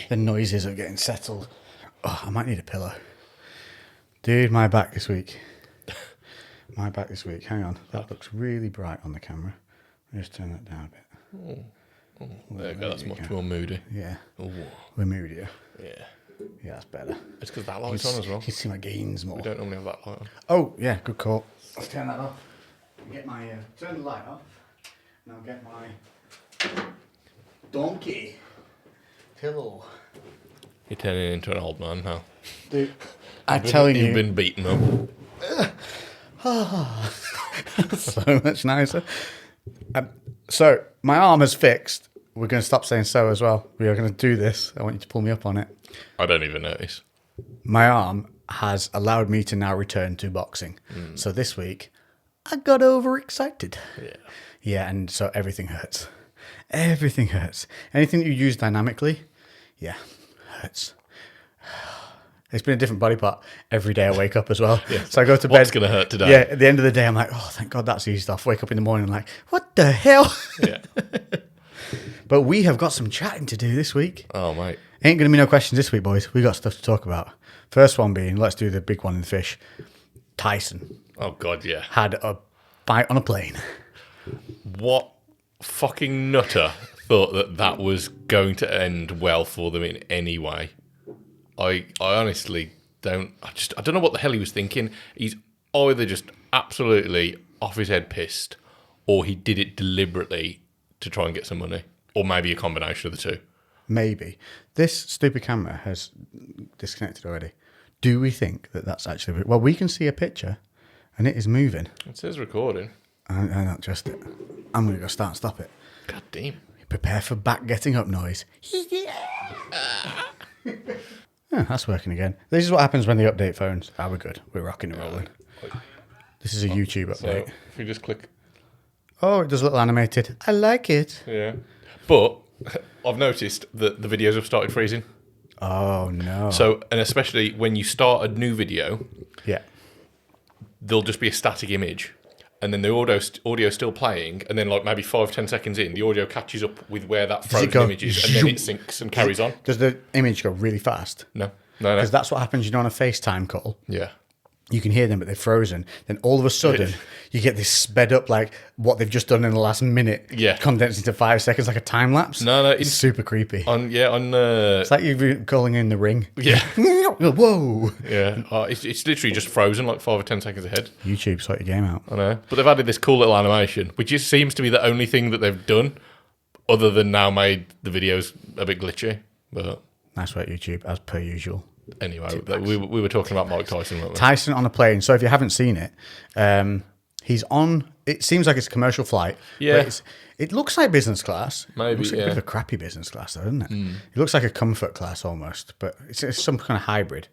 The noises of getting settled. Oh, I might need a pillow. Dude, my back this week. Hang on. That looks really bright on the camera. Let me just turn that down a bit. There you go. That's much more moody. Yeah. Ooh. We're moodier. Yeah. Yeah, that's better. It's because that light's on as well. You can see my gains more. We don't normally have that light on. Oh, yeah, good call. Let's turn that off. Get my turn the light off. And I'll get my donkey pillow. You're turning into an old man now. Dude, I'm telling you. You've been beaten up. So much nicer. So, my arm is fixed. We're going to stop saying so as well. We are going to do this. I want you to pull me up on it. I don't even notice. My arm has allowed me to now return to boxing. So this week, I got overexcited. Yeah. Yeah, and so everything hurts. Everything hurts. Anything that you use dynamically, yeah, hurts. It's been a different body part every day I wake up as well. Yeah. So I go to bed. What's going to hurt today? Yeah, at the end of the day, I'm like, oh, thank God that's eased off. Wake up in the morning, I'm like, what the hell? Yeah. But we have got some chatting to do this week. Oh, mate. Ain't going to be no questions this week, boys. We got stuff to talk about. First one being, let's do the big one in the fish. Tyson Oh, God, yeah. had a fight on a plane. What fucking nutter thought that was going to end well for them in any way? I honestly don't. I don't know what the hell he was thinking. He's either just absolutely off his head pissed, or he did it deliberately to try and get some money, or maybe a combination of the two. Maybe. This stupid camera has disconnected already. Do we think that that's actually... Well, we can see a picture, and it is moving. It says recording. I don't trust it. I'm going to go start and stop it. God damn. Prepare for back getting up noise. That's working again. This is what happens when they update phones. We're good. We're rocking and rolling. This is a YouTube update. So if you just click... Oh, it does look animated. I like it. Yeah. But I've noticed that the videos have started freezing. Oh, no. So, and especially when you start a new video, yeah, there'll just be a static image. And then the audio's still playing, and then like maybe 5-10 seconds in, the audio catches up with where that frozen image is, and then it syncs and carries on. Does the image go really fast? No. Because that's what happens, on a FaceTime call. Yeah. You can hear them, but they're frozen. Then all of a sudden, you get this sped up, like what they've just done in the last minute, condensed into 5 seconds, like a time lapse. No, it's super creepy. It's like you're calling in the Ring. Yeah. Whoa. Yeah. It's literally just frozen, like 5 or 10 seconds ahead. YouTube, sort your game out. I know. But they've added this cool little animation, which just seems to be the only thing that they've done, other than now made the videos a bit glitchy. But nice work, YouTube, as per usual. Anyway, we were talking about Mike Tyson, weren't we? Tyson on a plane. So if you haven't seen it, he's on... It seems like it's a commercial flight. Yeah. But it looks like business class. Maybe, it looks like a bit of a crappy business class, though, doesn't it? It looks like a comfort class almost, but it's some kind of hybrid.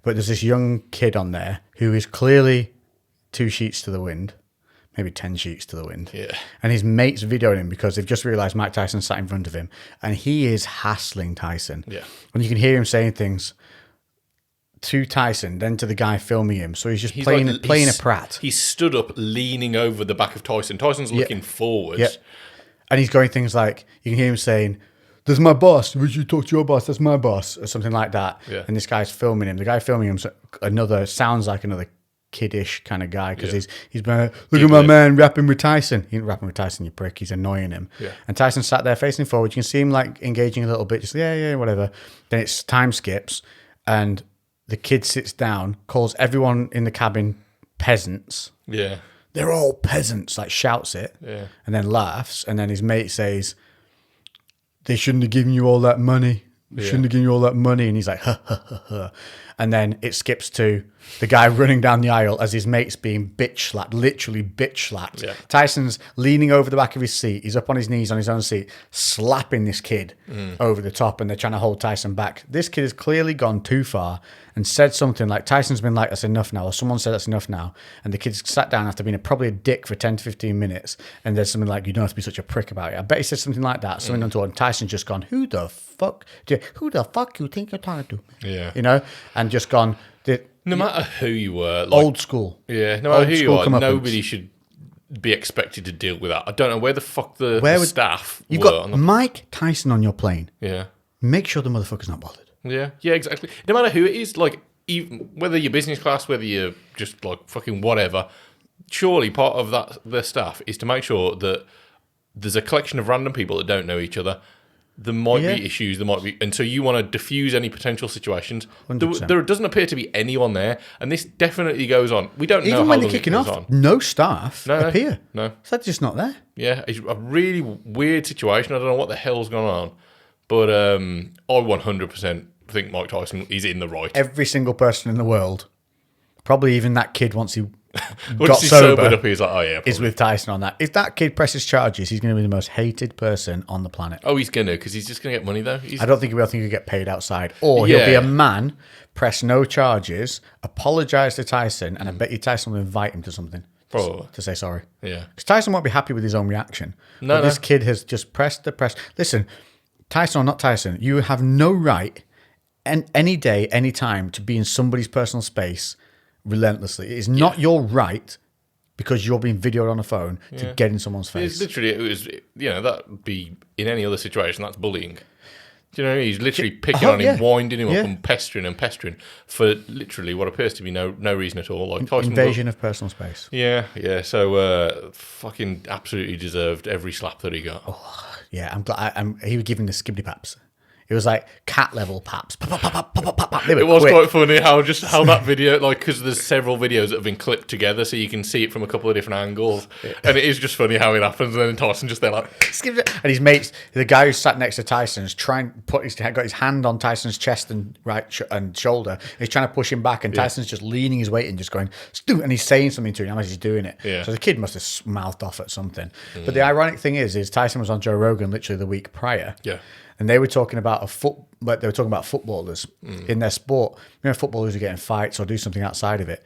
But there's this young kid on there who is clearly 2 sheets to the wind, maybe 10 sheets to the wind. Yeah. And his mate's videoing him because they've just realised Mike Tyson sat in front of him, and he is hassling Tyson. Yeah. And you can hear him saying things to Tyson, then to the guy filming him. So he's just playing a prat. He's stood up, leaning over the back of Tyson. Tyson's looking forwards. Yeah. And he's going things like, you can hear him saying, "There's my boss. Would you talk to your boss? That's my boss," or something like that. Yeah. And this guy's filming him. The guy filming him sounds like another kiddish kind of guy because he's been like, "Look at my man rapping with Tyson." He ain't rapping with Tyson, you prick. He's annoying him. Yeah. And Tyson sat there facing forward. You can see him like engaging a little bit, just whatever. Then it's time skips, and the kid sits down, calls everyone in the cabin peasants. Yeah. They're all peasants, like shouts it, Yeah. and then laughs. And then his mate says, "They shouldn't have given you all that money. They shouldn't have given you all that money." And he's like, "Ha, ha, ha, ha." And then it skips to the guy running down the aisle as his mate's being bitch slapped, literally bitch slapped. Yeah. Tyson's leaning over the back of his seat. He's up on his knees on his own seat, slapping this kid over the top, and they're trying to hold Tyson back. This kid has clearly gone too far and said something like, Tyson's been like, "That's enough now," or someone said, "That's enough now." And the kid's sat down after being probably a dick for 10 to 15 minutes, and there's something like, "You don't have to be such a prick about it." I bet he said something like that, something untoward, and Tyson's just gone, who the fuck you think you're talking to? Yeah. And just gone... No matter who you were, old school. Yeah, no matter who you are, be expected to deal with that. I don't know where the fuck the staff You've were. got Mike Tyson on your plane. Yeah. Make sure the motherfucker's not bothered. Yeah, exactly. No matter who it is, like, even whether you're business class, whether you're just like fucking whatever, surely part of the staff is to make sure that there's a collection of random people that don't know each other. There might be issues, and so you want to diffuse any potential situations. There doesn't appear to be anyone there, and this definitely goes on. We don't know even how when long they're kicking it goes off. on. No staff appear. No, so they're just not there. Yeah, it's a really weird situation. I don't know what the hell's going on, but I 100% think Mike Tyson is in the right. Every single person in the world, probably even that kid once he got sobered up, he's like, oh yeah, is with Tyson on that. If that kid presses charges, he's going to be the most hated person on the planet. Oh, he's going to, because he's just going to get money though. I don't think he'll get paid outside. Or he'll be a man, press no charges, apologise to Tyson, and I bet you Tyson will invite him to something. Probably. To say sorry. Yeah. Because Tyson won't be happy with his own reaction. No, This kid has just pressed the press. Listen, Tyson or not Tyson, you have no right any day, any time to be in somebody's personal space relentlessly. It is not your right, because you're being videoed on a phone, to get in someone's face. It's literally, that would be, in any other situation, that's bullying. Do you know what I mean? He's literally picking on him, winding him up, and pestering for literally what appears to be no reason at all. Like Tyson invasion of personal space. Yeah. So fucking absolutely deserved every slap that he got. Oh, yeah, I'm glad. He was giving the skibbity paps. It was like cat level paps. Pop, pop, pop, pop, pop, pop. It was quite funny how that video, like, because there's several videos that have been clipped together, so you can see it from a couple of different angles, and it is just funny how it happens. And then Tyson just there like, and his mates, the guy who sat next to Tyson, is trying to got his hand on Tyson's chest and and shoulder. He's trying to push him back, and Tyson's just leaning his weight and just going, Stu, and he's saying something to him as he's doing it. Yeah. So the kid must have mouthed off at something. But the ironic thing is Tyson was on Joe Rogan literally the week prior. Yeah. And they were talking about footballers in their sport. Footballers are getting fights or do something outside of it.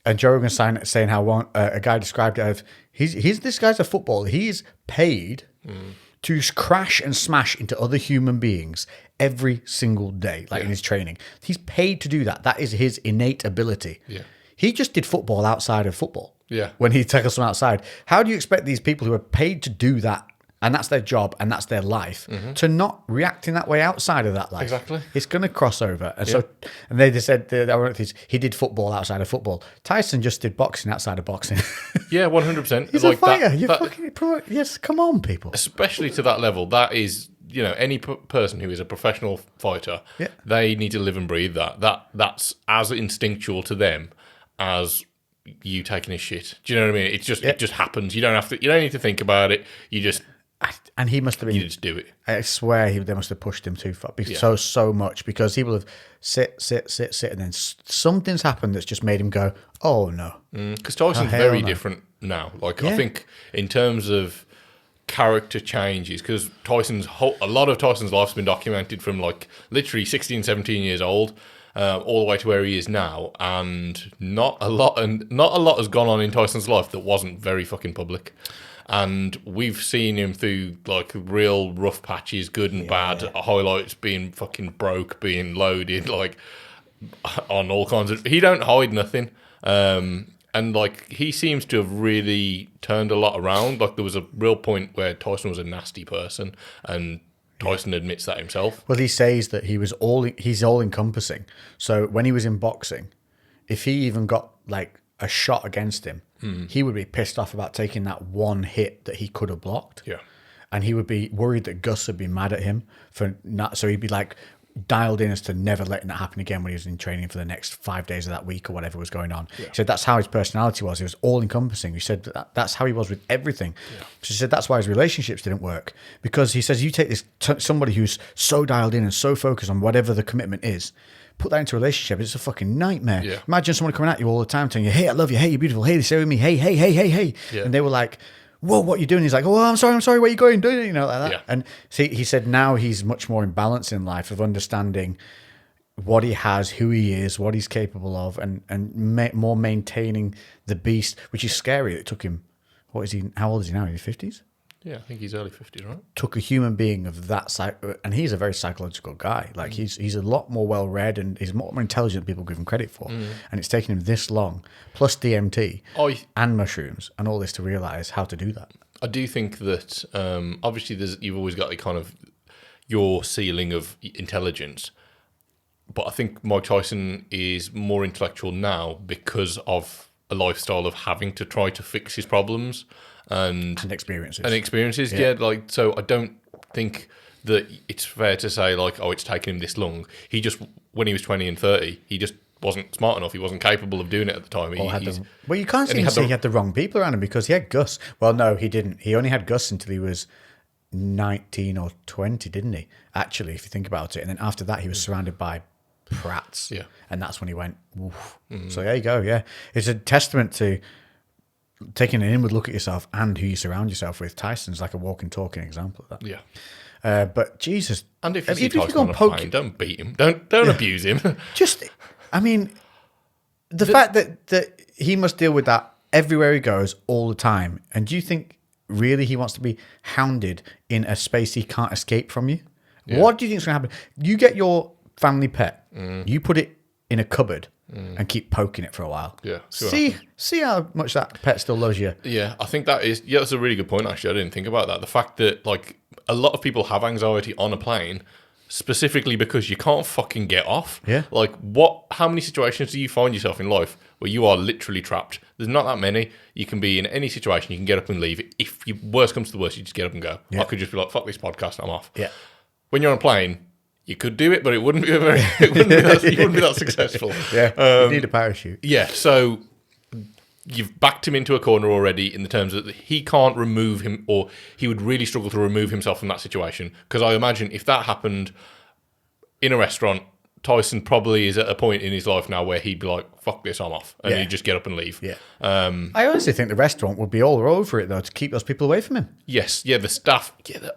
And Joe Rogan saying how a guy described it as this guy's a footballer. He's paid to crash and smash into other human beings every single day, in his training. He's paid to do that. That is his innate ability. Yeah. He just did football outside of football. Yeah. When he tackles someone outside. How do you expect these people who are paid to do that, and that's their job and that's their life, to not react in that way outside of that life? Exactly. It's going to cross over. And and they just said, he did football outside of football. Tyson just did boxing outside of boxing. Yeah, 100%. He's a fighter. Yes, come on, people. Especially to that level, that is, any person who is a professional fighter, they need to live and breathe that. That's as instinctual to them as you taking a shit. Do you know what I mean? It just happens. You don't need to think about it. You just... And he must have been... You just do it. I swear they must have pushed him too far, so much, because he will have sit, and then something's happened that's just made him go, oh no. Because Tyson's very different now. I think in terms of character changes, because a lot of Tyson's life's been documented from literally 16, 17 years old, all the way to where he is now, and not a lot has gone on in Tyson's life that wasn't very fucking public. And we've seen him through real rough patches, good and bad, highlights, being fucking broke, being loaded, on all kinds of... He don't hide nothing. And he seems to have really turned a lot around. There was a real point where Tyson was a nasty person, and Tyson admits that himself. Well, he says that he's all encompassing. So when he was in boxing, if he even got a shot against him, he would be pissed off about taking that one hit that he could have blocked. Yeah. And he would be worried that Gus would be mad at him for not. So he'd be dialed in as to never letting that happen again when he was in training for the next 5 days of that week or whatever was going on. Yeah. He said that's how his personality was. It was all encompassing. He said that's how he was with everything. Yeah. So he said that's why his relationships didn't work, because he says you take this somebody who's so dialed in and so focused on whatever the commitment is, put that into a relationship, it's a fucking nightmare. Yeah. Imagine someone coming at you all the time telling you, hey, I love you, hey, you're beautiful, hey, stay with me, hey. Yeah. And they were like, whoa, what are you doing? He's like, oh, I'm sorry, where are you going? Do it, like that. Yeah. And see, he said now he's much more in balance in life of understanding what he has, who he is, what he's capable of, and more maintaining the beast, which is scary. It took him, how old is he now? In his 50s? Yeah, I think he's early 50s, right? took a human being of that and he's a very psychological guy. Like he's a lot more well read and he's more intelligent than people give him credit for. And it's taken him this long, plus DMT and mushrooms and all this to realize how to do that. I do think that obviously you've always got a kind of your ceiling of intelligence, but I think Mike Tyson is more intellectual now because of a lifestyle of having to try to fix his problems and experiences. Yeah, like, so I don't think that it's fair to say like, oh, it's taken him this long. He just, when he was 20 and 30, he just wasn't smart enough. He wasn't capable of doing it at the time. Well, you can't say he had the wrong people around him because he had Gus. Well, no, he didn't. He only had Gus until he was 19 or 20, didn't he? Actually, if you think about it. And then after that, he was surrounded by prats. Yeah. And that's when he went, woof. So there you go, yeah. It's a testament to taking an inward look at yourself and who you surround yourself with. Tyson's like a walking, talking example of that. Yeah. But Jesus. And if you see Tyson on a plane, don't beat him. Don't abuse him. Just, I mean, the fact that he must deal with that everywhere he goes all the time. And do you think really he wants to be hounded in a space he can't escape from you? Yeah. What do you think is going to happen? You get your family pet, you put it in a cupboard and keep poking it for a while. Yeah. See how much that pet still loves you. Yeah, I think that's a really good point, actually. I didn't think about that. The fact that, like, a lot of people have anxiety on a plane specifically because you can't fucking get off. Yeah. Like, how many situations do you find yourself in life where you are literally trapped? There's not that many. You can be in any situation, you can get up and leave. If worst comes to the worst, you just get up and go. Yeah. I could just be like, fuck this podcast, I'm off. Yeah. When you're on a plane, you could do it, but it wouldn't be you wouldn't be that successful. Yeah, you need a parachute. Yeah, so you've backed him into a corner already in the terms that he can't remove him, or he would really struggle to remove himself from that situation. Because I imagine if that happened in a restaurant, Tyson probably is at a point in his life now where he'd be like, fuck this, I'm off. And he'd just get up and leave. Yeah. I honestly think the restaurant would be all over it, though, to keep those people away from him. Yes. Yeah, the staff. Yeah,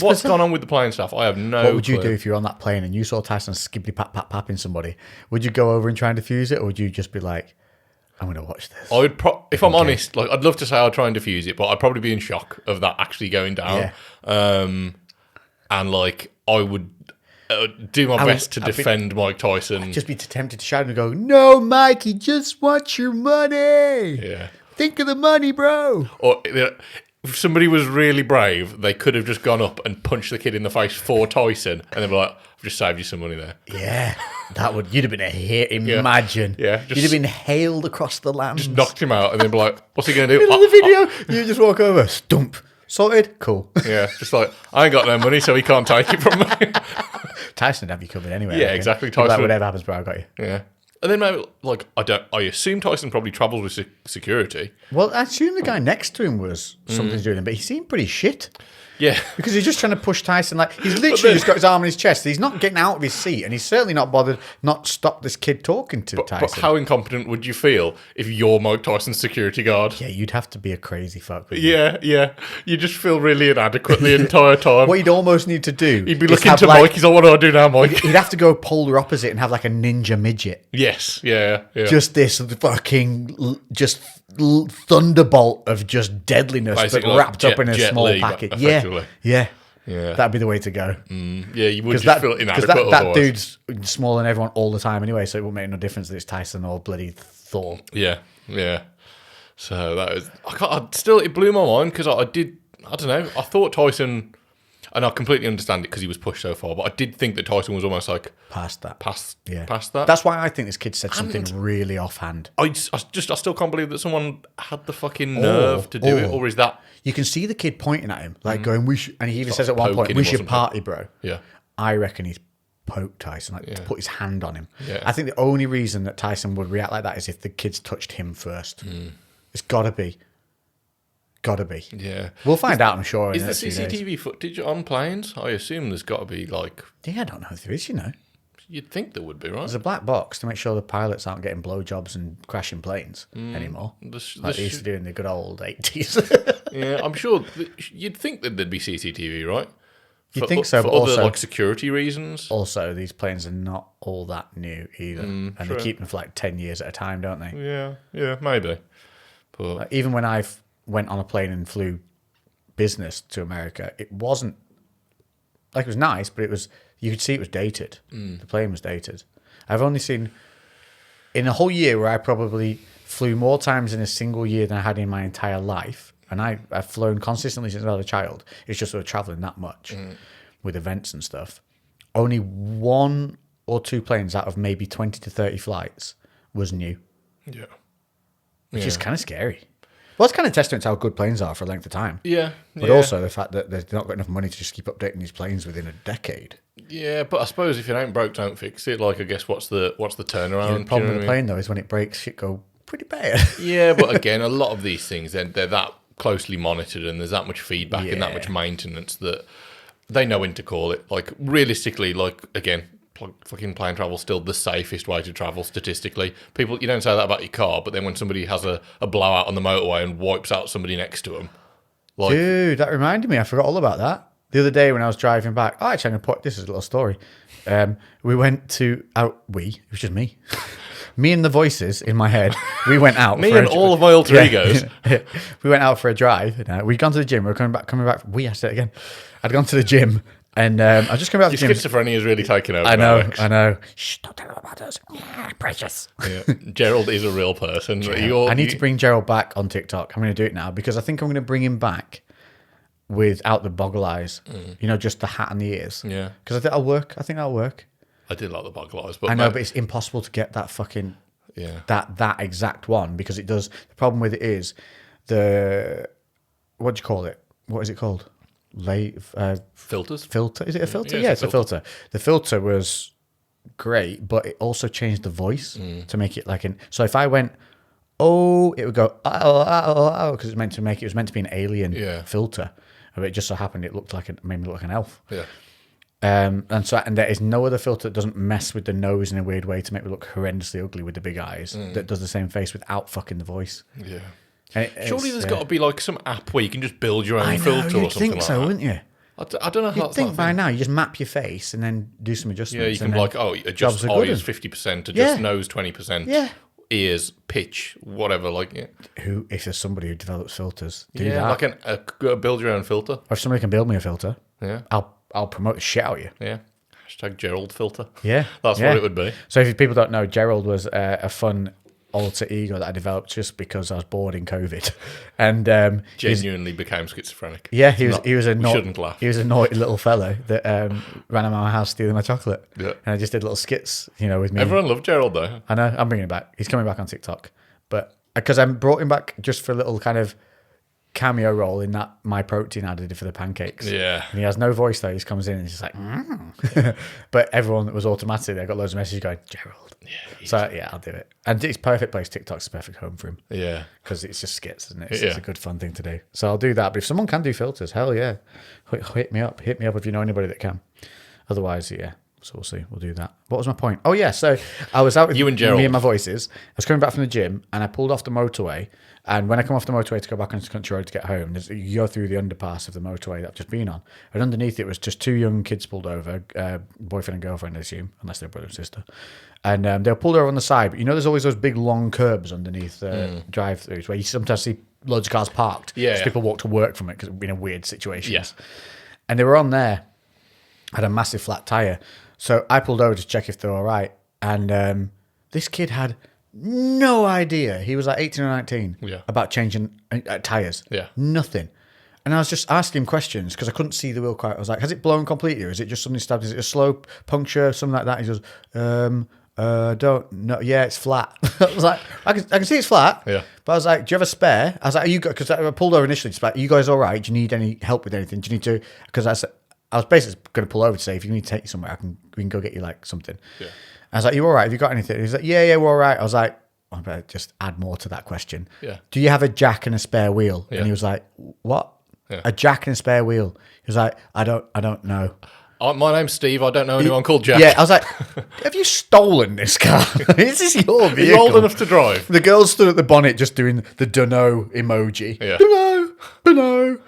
what's gone on with the plane staff? I have no What would you clue. do if you're on that plane and you saw Tyson skibbly papping somebody? Would you go over and try and defuse it, or would you just be like, I'm going to watch this? I would, if I'm honest, like, I'd love to say I'd try and defuse it, but I'd probably be in shock of that actually going down. Yeah. And, like, I would do my best to defend Mike Tyson. I'd just be tempted to shout and go, no, Mike, he just wants your money. Yeah. Think of the money, bro. Or if somebody was really brave, they could have just gone up and punched the kid in the face for Tyson, and they'd be like, I've just saved you some money there. Yeah. You'd have been a hit. Imagine. Yeah. You'd have been hailed across the land. Just knocked him out, and then be like, what's he going to do? In the video, you just walk over, stump. Sorted? Cool. Yeah, just like, I ain't got no money, so he can't take it from me. Tyson would have you covered anyway. Yeah, exactly. Tyson, like, whatever happens, bro, I got you. Yeah. And then maybe, like, I assume Tyson probably travels with security. Well, I assume the guy next to him was something to do with him, but he seemed pretty shit. Yeah. Because he's just trying to push Tyson. Like, he's literally just got his arm on his chest. He's not getting out of his seat, and he's certainly not bothered not stop this kid talking to Tyson. But how incompetent would you feel if you're Mike Tyson's security guard? Yeah, you'd have to be a crazy fuck. Yeah. You just feel really inadequate the entire time. What you'd almost need to do... He'd be looking to Mike. He's like, what do I do now, Mike? He'd have to go polar opposite and have like a ninja midget. Yes. Yeah. Just this fucking... Just thunderbolt of just deadliness, basically, but wrapped up in a small packet. Yeah. That'd be the way to go. Yeah, you would just feel inadequate. Because that dude's smaller than everyone all the time anyway, so it wouldn't make no difference that it's Tyson or bloody Thor. Yeah. So that was... it blew my mind because I don't know, I thought Tyson... And I completely understand it because he was pushed so far, but I did think that Tyson was almost like... Past that. Past that. That's why I think this kid said something really offhand. I still can't believe that someone had the fucking nerve to do it, or is that... You can see the kid pointing at him, like going, we should... And he even says at one point, we should party, bro. Yeah. I reckon he's poked Tyson, to put his hand on him. Yeah. I think the only reason that Tyson would react like that is if the kids touched him first. It's got to be. Yeah. We'll find out, I'm sure. Is the CCTV footage on planes? I assume there's got to be like... Yeah, I don't know if there is, You'd think there would be, right? There's a black box to make sure the pilots aren't getting blowjobs and crashing planes anymore. Like they used to do in the good old 80s. Yeah, I'm sure. You'd think that there'd be CCTV, right? You'd think so, for but other, also... like, security reasons. Also, these planes are not all that new either. And true. they keep them for like 10 years at a time, don't they? Yeah, maybe. But even when I went on a plane and flew business to America, it wasn't like it was nice, but you could see it was dated. The plane was dated. I've only seen in a whole year where I probably flew more times in a single year than I had in my entire life, and I've flown consistently since I was a child. It's just sort of traveling that much with events and stuff. Only 1 or 2 planes out of maybe 20 to 30 flights was new. Yeah. Which is kind of scary. Well, it's kind of testament to how good planes are for a length of time. Yeah. But also the fact that they've not got enough money to just keep updating these planes within a decade. Yeah, but I suppose if it ain't broke, don't fix it. Like, I guess what's the turnaround? Yeah, the problem with the plane, though, is when it breaks, shit go pretty bad. Yeah, but again, a lot of these things, they're that closely monitored and there's that much feedback and that much maintenance that they know when to call it. Like, realistically, like, again, fucking plane travel's still the safest way to travel statistically. People, you don't say that about your car, but then when somebody has a blowout on the motorway and wipes out somebody next to them, like, dude, that reminded me. I forgot all about that. The other day when I was driving back, actually, I'm gonna put this is a little story. We went to it was just me. Me and the voices in my head. We went out. Me and all of my alter egos. We went out for a drive. We'd gone to the gym. We were coming back. I said it again. I'd gone to the gym. And I just come out of the gym. Schizophrenia is really taking over. I know, Alex. I know. Shh, don't tell them about us. Yeah, precious. Yeah. Gerald is a real person. I need to bring Gerald back on TikTok. I'm going to do it now because I think I'm going to bring him back without the boggle eyes. You know, just the hat and the ears. Yeah. Because I think that'll work. I work. I did like the boggle eyes, but I know, but it's impossible to get that fucking that exact one because it does. The problem with it is what do you call it? What is it called? Filters? Filter? Is it a filter? Yeah, It's a filter. The filter was great, but it also changed the voice to make it like so if I went, oh, it would go, oh, because it was meant to be an alien filter. But it just so happened it made me look like an elf. Yeah. And there is no other filter that doesn't mess with the nose in a weird way to make me look horrendously ugly with the big eyes that does the same face without fucking the voice. Yeah. Surely there's got to be like some app where you can just build your own filter or something like that. You'd think so, wouldn't you? I don't know how You'd think by now you just map your face and then do some adjustments. Yeah, you can be like, adjust eyes 50%, adjust nose 20%, ears, pitch, whatever. Like, if there's somebody who develops filters, do that. Like build your own filter. Or if somebody can build me a filter, I'll promote the shit out of you. Yeah. Hashtag Gerald filter. Yeah. That's what it would be. So if people don't know, Gerald was a fun alter ego that I developed just because I was bored in COVID, and genuinely became schizophrenic. Yeah, he was a shouldn't laugh. He was a naughty little fellow that ran around my house stealing my chocolate. Yeah, and I just did little skits, with me. Everyone loved Gerald though. I know. I'm bringing it back. He's coming back on TikTok, but because I brought him back just for a little kind of cameo role in that my protein ad I did for the pancakes. Yeah. And he has no voice though. He just comes in and he's just like, but everyone that was automatic, they got loads of messages going, Gerald. Yeah. So yeah, I'll do it. And it's perfect place. TikTok's a perfect home for him. Yeah. Because it's just skits, isn't it? It's a good fun thing to do. So I'll do that. But if someone can do filters, hell yeah. Hit me up. Hit me up if you know anybody that can. Otherwise, yeah. So we'll see. We'll do that. What was my point? Oh yeah. So I was out with you and Gerald. Me and my voices. I was coming back from the gym and I pulled off the motorway. And when I come off the motorway to go back onto the country road to get home, you go through the underpass of the motorway that I've just been on. And underneath it was just 2 young kids pulled over, boyfriend and girlfriend, I assume, unless they're brother and sister. And they were pulled over on the side. But there's always those big long curbs underneath drive-throughs where you sometimes see loads of cars parked. Yeah. People walk to work from it because it's been a weird situation. Yeah. And they were on there, had a massive flat tyre. So I pulled over to check if they're all right. And this kid had no idea. He was like 18 or 19 about changing tyres. Yeah. Nothing. And I was just asking him questions because I couldn't see the wheel quite. I was like, has it blown completely or is it just something stabbed? Is it a slow puncture, something like that? He goes, don't know. Yeah, it's flat. I was like, I can see it's flat. Yeah. But I was like, do you have a spare? I was like, are you because I pulled over initially. Just like, are you guys all right? Do you need any help with anything? Do you need to? Because I was basically going to pull over to say, if you need to take you somewhere, we can go get you like something. Yeah. I was like, you all right? Have you got anything? He's like, yeah, we're all right. I was like, I better just add more to that question. Yeah. Do you have a jack and a spare wheel? Yeah. And he was like, what? Yeah. A jack and a spare wheel. He was like, I don't know. My name's Steve. I don't know anyone called Jack. Yeah, I was like, have you stolen this car? Is this your vehicle? Are you old enough to drive? The girl stood at the bonnet just doing the dunno emoji. Yeah. Dunno.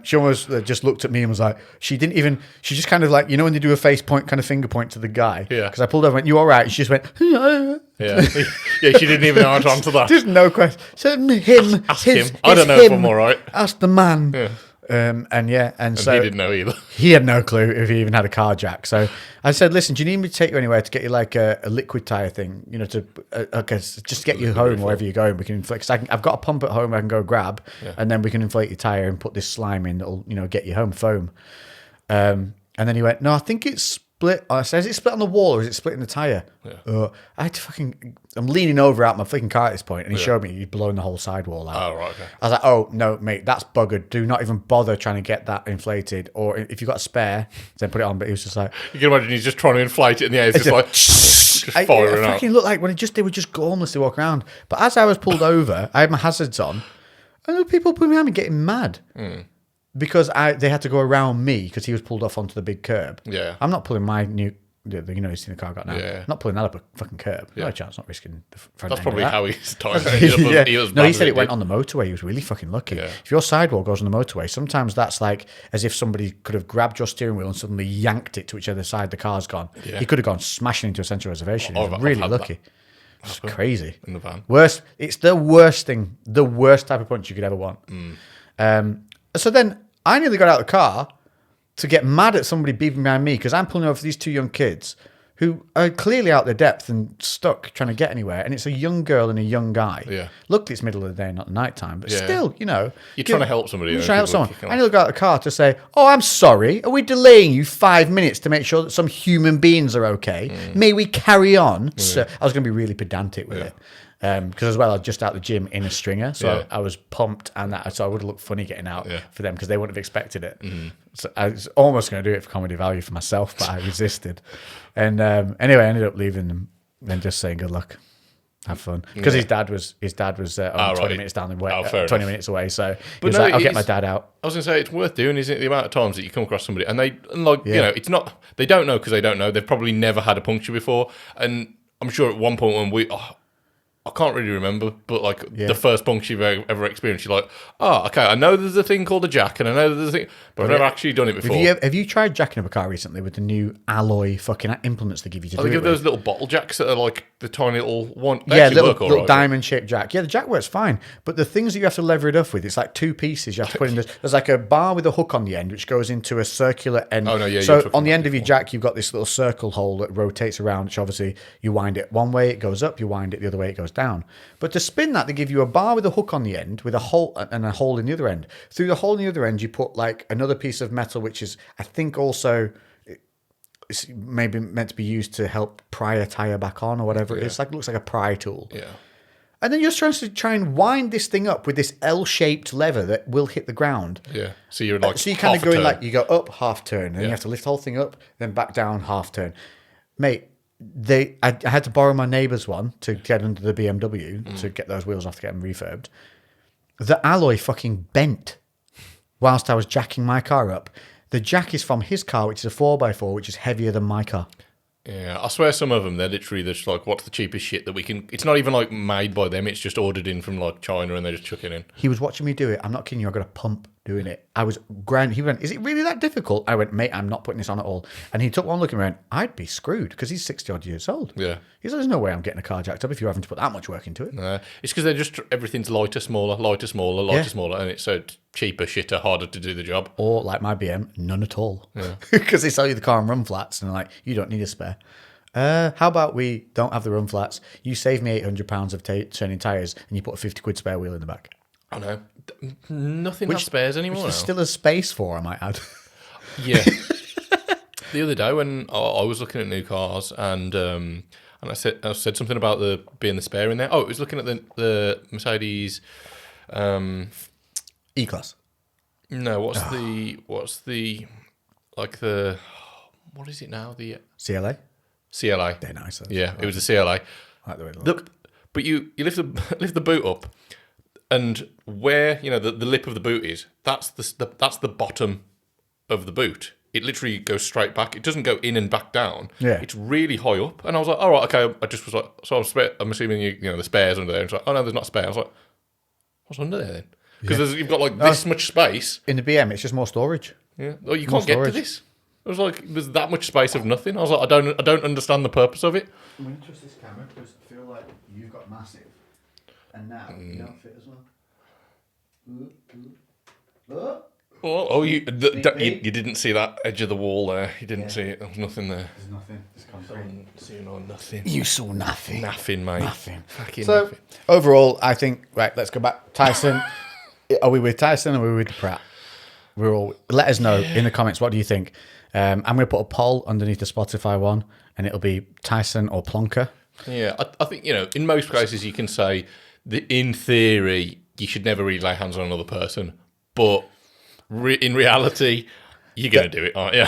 She almost just looked at me and was like, she just kind of like, when they do a face point, kind of finger point to the guy. Yeah. Because I pulled over and went, you all right? And she just went, yeah. Yeah, she didn't even know how to answer that. Just no question. So him. Ask him. I don't know if I'm all right. Ask the man. Yeah. And so he didn't know either. he had no clue if he even had a car jack. So I said, listen, do you need me to take you anywhere to get you like a liquid tire thing, just to get you home wherever you're going? We can inflate, cause I've got a pump at home I can go grab, and then we can inflate your tire and put this slime in that'll, get you home, foam. And then he went, no, I think it's split. I said, is it split on the wall or is it split in the tire? Yeah. I had to I'm leaning over out my freaking car at this point, and he showed me he'd blown the whole sidewall out. Oh, right, okay. I was like, oh, no, mate, that's buggered. Do not even bother trying to get that inflated. Or if you've got a spare, then put it on. But he was just like... You can imagine he's just trying to inflate it in the air. It's just like... just firing out. It looked like they would just go homeless to walk around. But as I was pulled over, I had my hazards on, and there were people behind me getting mad. Because they had to go around me because he was pulled off onto the big curb. Yeah. I'm not pulling my new... you've seen the car I got now. Yeah. I'm not pulling that up a fucking curb. Yeah. No chance, not risking the front That's end probably of that. how he's tired. He said it went on the motorway. He was really fucking lucky. Yeah. If your sidewall goes on the motorway, sometimes that's like as if somebody could have grabbed your steering wheel and suddenly yanked it to whichever side the car's gone. Yeah. He could have gone smashing into a central reservation. He was really lucky. It's crazy. In the van. Worst. It's the worst thing. The worst type of punch you could ever want. So then I nearly got out of the car to get mad at somebody beeping behind me because I'm pulling over these two young kids who are clearly out their depth and stuck trying to get anywhere. And it's a young girl and a young guy. Yeah. Luckily, it's middle of the day, not night time. But still, You're trying to help somebody. You're trying to help someone. I nearly got out of the car to say, oh, I'm sorry. Are we delaying you 5 minutes to make sure that some human beings are okay? May we carry on? So I was going to be really pedantic with it. Because as well, I was just out the gym in a stringer, so I was pumped, and so I would have looked funny getting out for them because they wouldn't have expected it. So I was almost going to do it for comedy value for myself, but I resisted. And anyway, I ended up leaving them and just saying good luck, have fun, because his dad was 20 minutes down the way, 20 minutes away. So he was like, "I'll get my dad out." I was going to say it's worth doing, isn't it? The amount of times that you come across somebody and it's not they don't know because they don't know. They've probably never had a puncture before, and I'm sure at one point when I can't really remember, but the first puncture you've ever experienced, you're like, oh, okay, I know there's a thing called a jack, and I know there's a thing, but I've never actually done it before. Have you tried jacking up a car recently with the new alloy fucking implements they give you to do it? They give those little bottle jacks that are like the tiny little one. Little diamond-shaped jack. Yeah, the jack works fine, but the things that you have to lever it up with, it's like two pieces you have to put in. There's like a bar with a hook on the end, which goes into a circular end. Oh, no, yeah. So on the end of your jack, you've got this little circle hole that rotates around, which obviously you wind it one way, it goes up, you wind it the other way, it goes down. But to spin that, they give you a bar with a hook on the end with a hole and a hole in the other end. Through the hole in the other end, you put like another piece of metal, which is, I think, also it's maybe meant to be used to help pry a tire back on or whatever it is. Like, looks like a pry tool. Yeah. And then you're just trying to wind this thing up with this L-shaped lever that will hit the ground. Yeah. So you're like, so you kind of go in like, you go up half turn, and then you have to lift the whole thing up, then back down half turn. Mate, I had to borrow my neighbour's one to get under the BMW to get those wheels off to get them refurbed. The alloy fucking bent whilst I was jacking my car up. The jack is from his car, which is a 4x4, which is heavier than my car. Yeah, I swear some of them, they're just like, what's the cheapest shit that we can... It's not even like made by them, it's just ordered in from like China and they just chuck it in. He was watching me do it. I'm not kidding you, I got a pump doing it. I was grand. He went, is it really that difficult? I went, mate, I'm not putting this on at all. And he took one look and went, I'd be screwed because he's 60 odd years old. Yeah. He said, there's no way I'm getting a car jacked up if you're having to put that much work into it. No, it's because they're just, everything's lighter, smaller, smaller, and it's so cheaper, shitter, harder to do the job. Or like my BM, none at all. Yeah. Because they sell you the car on run flats and they're like, you don't need a spare. How about we don't have the run flats? You save me £800 of turning tyres and you put a 50 quid spare wheel in the back. I know. Nothing has spares anymore. Which still has space for, I might add. Yeah. The other day when I was looking at new cars and I said something about being the spare in there. Oh, it was looking at the Mercedes E-Class. No, what's the what is it now? The CLA. They're nice. Yeah, it was a CLA. I like the way they look. But you lift the boot up, and where the lip of the boot is, that's the bottom of the boot. It literally goes straight back. It doesn't go in and back down. Yeah, it's really high up. And I was like, all right, okay. I just was like, so I'm assuming the spares under there. And it's like, oh no, there's not spare. I was like, what's under there then? Because you've got like this much space in the BM. It's just more storage. Yeah. Oh, you can't get to this. I was like, there's that much space of nothing. I was like, I don't understand the purpose of it. I'm going to trust this camera because I feel like you've got massive, and now you don't fit as well. you didn't see that edge of the wall there. You didn't see it. There was nothing there. There's nothing. Nothing. You saw nothing. Nothing, mate. Nothing. Fucking So nothing. overall, I think let's go back. Tyson, are we with Tyson or are we with Pratt? We're all. Let us know in the comments. What do you think? I'm going to put a poll underneath the Spotify one, and it'll be Tyson or Plonker. Yeah, I think in most cases you can say that in theory you should never really lay hands on another person, but in reality you're going to do it, aren't you?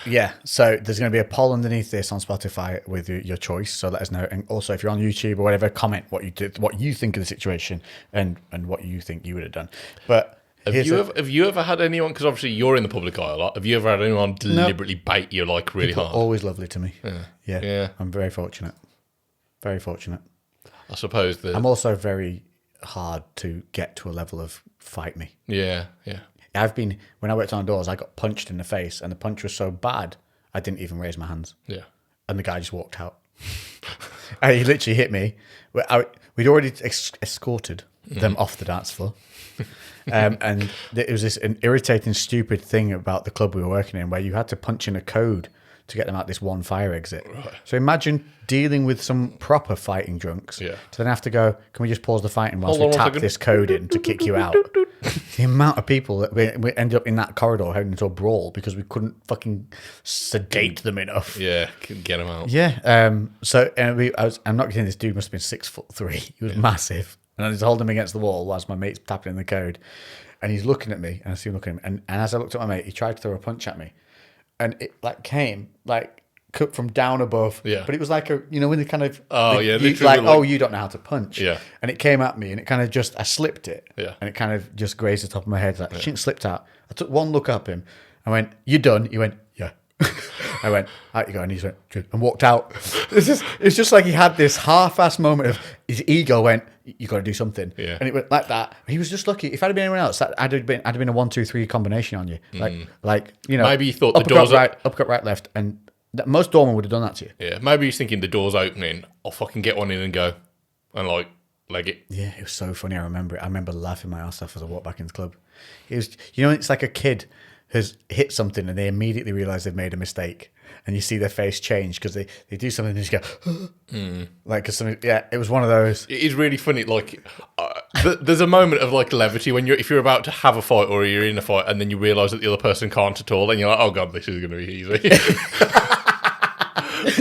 Yeah, so there's going to be a poll underneath this on Spotify with your choice. So let us know, and also if you're on YouTube or whatever, comment what you did, what you think of the situation, and what you think you would have done. But have you ever had anyone? Because obviously you're in the public eye a lot. Have you ever had anyone deliberately bait you like really people hard? Always lovely to me. Yeah. I'm very fortunate. Very fortunate. I suppose that I'm also very hard to get to a level of fight me. Yeah. When I worked on doors, I got punched in the face, and the punch was so bad I didn't even raise my hands. Yeah. And the guy just walked out. And he literally hit me. We'd already escorted them off the dance floor. And it was an irritating, stupid thing about the club we were working in where you had to punch in a code to get them out this one fire exit. Right. So imagine dealing with some proper fighting drunks to then have to go, can we just pause the fighting whilst we tap this code in to kick you out? The amount of people that we ended up in that corridor heading into a brawl because we couldn't fucking sedate them enough. Yeah, get them out. Yeah. I'm not kidding, this dude must have been 6'3". He was massive. And I was holding him against the wall whilst my mate's tapping in the code. And he's looking at me, and I see him looking at him. And as I looked at my mate, he tried to throw a punch at me. And it came cut from down above. Yeah. But it was like when they kind of you don't know how to punch. Yeah. And it came at me, and it kind of I slipped it. Yeah. And it kind of just grazed the top of my head. Shit slipped out. I took one look up him. I went, "You done?" He went, "Yeah." I went, "Out you go," and he went, "Good," and walked out. It's just like he had this half-assed moment of his ego went, "You got to do something," and it went like that. He was just lucky. If I'd have been anyone else, I'd have been a 1-2-3 combination on you, maybe you thought the doors uppercut right left, and most doormen would have done that to you. Yeah, maybe he's thinking the door's opening. I'll fucking get one in and go, and leg it. Yeah, it was so funny. I remember it. I remember laughing my ass off as I walked back into the club. It was, it's like a kid has hit something and they immediately realise they've made a mistake, and you see their face change because they do something and you just go because something. Yeah, it was one of those. It is really funny. There's a moment of levity when if you're about to have a fight or you're in a fight and then you realise that the other person can't at all, and you're like, oh god, this is going to be easy.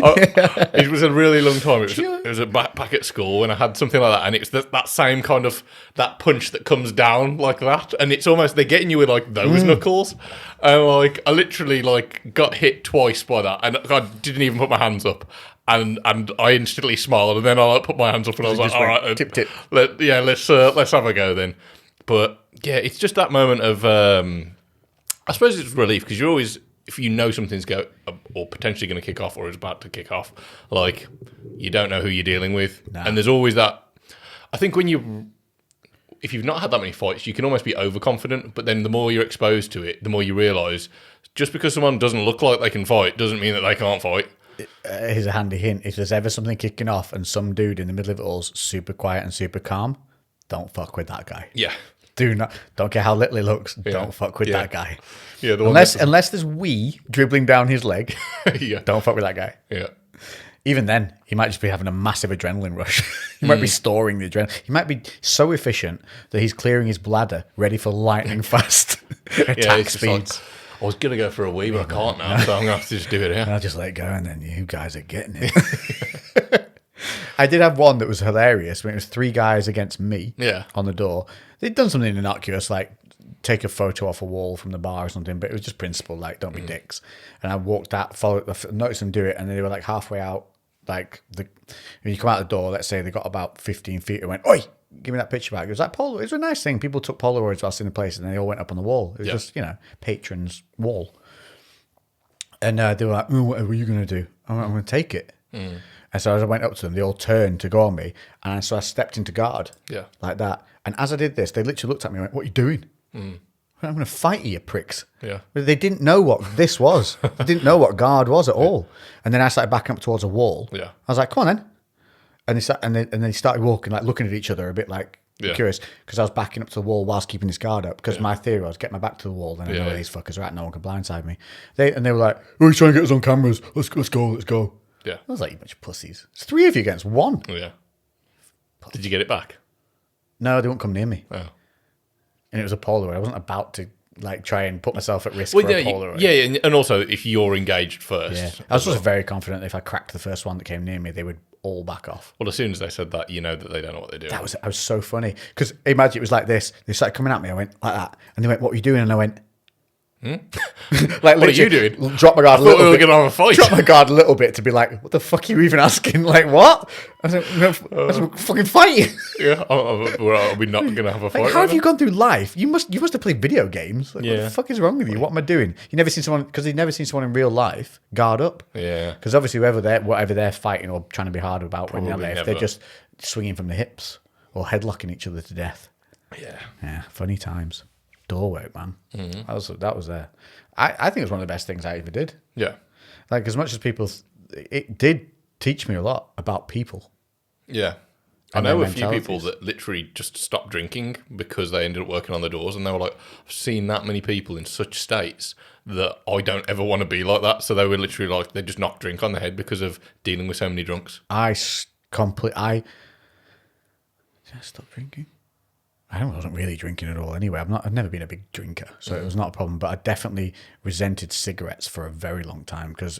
It was a really long time. It was back at school when I had something like that, and it's that same kind of that punch that comes down like that, and it's almost they're getting you with those knuckles, and I literally got hit twice by that, and I didn't even put my hands up, and I instantly smiled, and then I put my hands up, and I was like, all right, tip. Let's have a go then. But yeah, it's just that moment of I suppose it's relief because you're always. If you know something's or potentially going to kick off or is about to kick off, you don't know who you're dealing with. Nah. And there's always that. I think if you've not had that many fights, you can almost be overconfident, but then the more you're exposed to it, the more you realise just because someone doesn't look like they can fight doesn't mean that they can't fight. Here's a handy hint. If there's ever something kicking off and some dude in the middle of it all's super quiet and super calm, don't fuck with that guy. Yeah. Don't care how little he looks. Yeah. Don't fuck with that guy. Yeah, unless there's wee dribbling down his leg. Yeah, don't fuck with that guy. Yeah. Even then, he might just be having a massive adrenaline rush. He might be storing the adrenaline. He might be so efficient that he's clearing his bladder, ready for lightning fast attack speeds. I was gonna go for a wee, but I can't now, so I'm gonna have to just do it. Yeah, I'll just let it go, and then you guys are getting it. I did have one that was hilarious when it was 3 guys against me on the door. They'd done something innocuous, like take a photo off a wall from the bar or something, but it was just principle, don't be dicks. And I walked out, noticed them do it, and they were halfway out. When you come out the door, let's say they got about 15 feet, and went, "Oi, give me that picture back." It was like Polaroid. It was a nice thing. People took Polaroids whilst in the place, and they all went up on the wall. It was just, patrons' wall. And they were like, "What are you going to do?" I'm going to take it. And so as I went up to them, they all turned to go on me. And so I stepped into guard like that. And as I did this, they literally looked at me and went, "What are you doing?" I'm going to fight you pricks. Yeah. But they didn't know what this was. They didn't know what guard was at all. And then I started backing up towards a wall. Yeah. I was like, "Come on then." And they started walking, looking at each other a bit like, Yeah. Curious, because I was backing up to the wall whilst keeping this guard up. Because my theory was get my back to the wall, then I know where these fuckers are at. No one can blindside me. They were like, "Oh, he's trying to get us on cameras. Let's go." Yeah. I was like, "You bunch of pussies." It's 3 of you against 1. Yeah. Did you get it back? No, they won't come near me. Oh. And it was a Polaroid. I wasn't about to like try and put myself at risk for a Polaroid. Yeah, and also if you're engaged first. Yeah. I was just very confident that if I cracked the first one that came near me, they would all back off. Well, as soon as they said that, you know that they don't know what they're doing. I was so funny because imagine it was like this. They started coming at me. I went like that, and they went, "What are you doing?" And I went, like, what are you doing? Drop my guard a little bit. We were going to have a fight. Drop my guard a little bit to be like, "What the fuck are you even asking?" Like, what? I was like, "No, fucking fight you." Yeah, are we not going to have a fight? Like, how have you gone through life? You must have played video games. Like, what Yeah. the fuck is wrong with you? What am I doing? You never seen someone because you've never seen someone in real life guard up. Yeah. Because obviously, whatever they're fighting or trying to be hard about when they're Probably there, if never. they're just swinging from the hips or headlocking each other to death. Yeah. Yeah, funny times. Door work, man. That was there. I think it was one of the best things I ever did. Yeah. Like, as much as people, it did teach me a lot about people. Yeah. I And know their a few people mentalities. that literally just stopped drinking because they ended up working on the doors, and they were like, I've seen that many people in such states that I don't ever want to be like that. So they were literally like, they just knocked drink on the head because of dealing with so many drunks. Did I stop drinking? I wasn't really drinking at all anyway. I've never been a big drinker, so it was not a problem. But I definitely resented cigarettes for a very long time because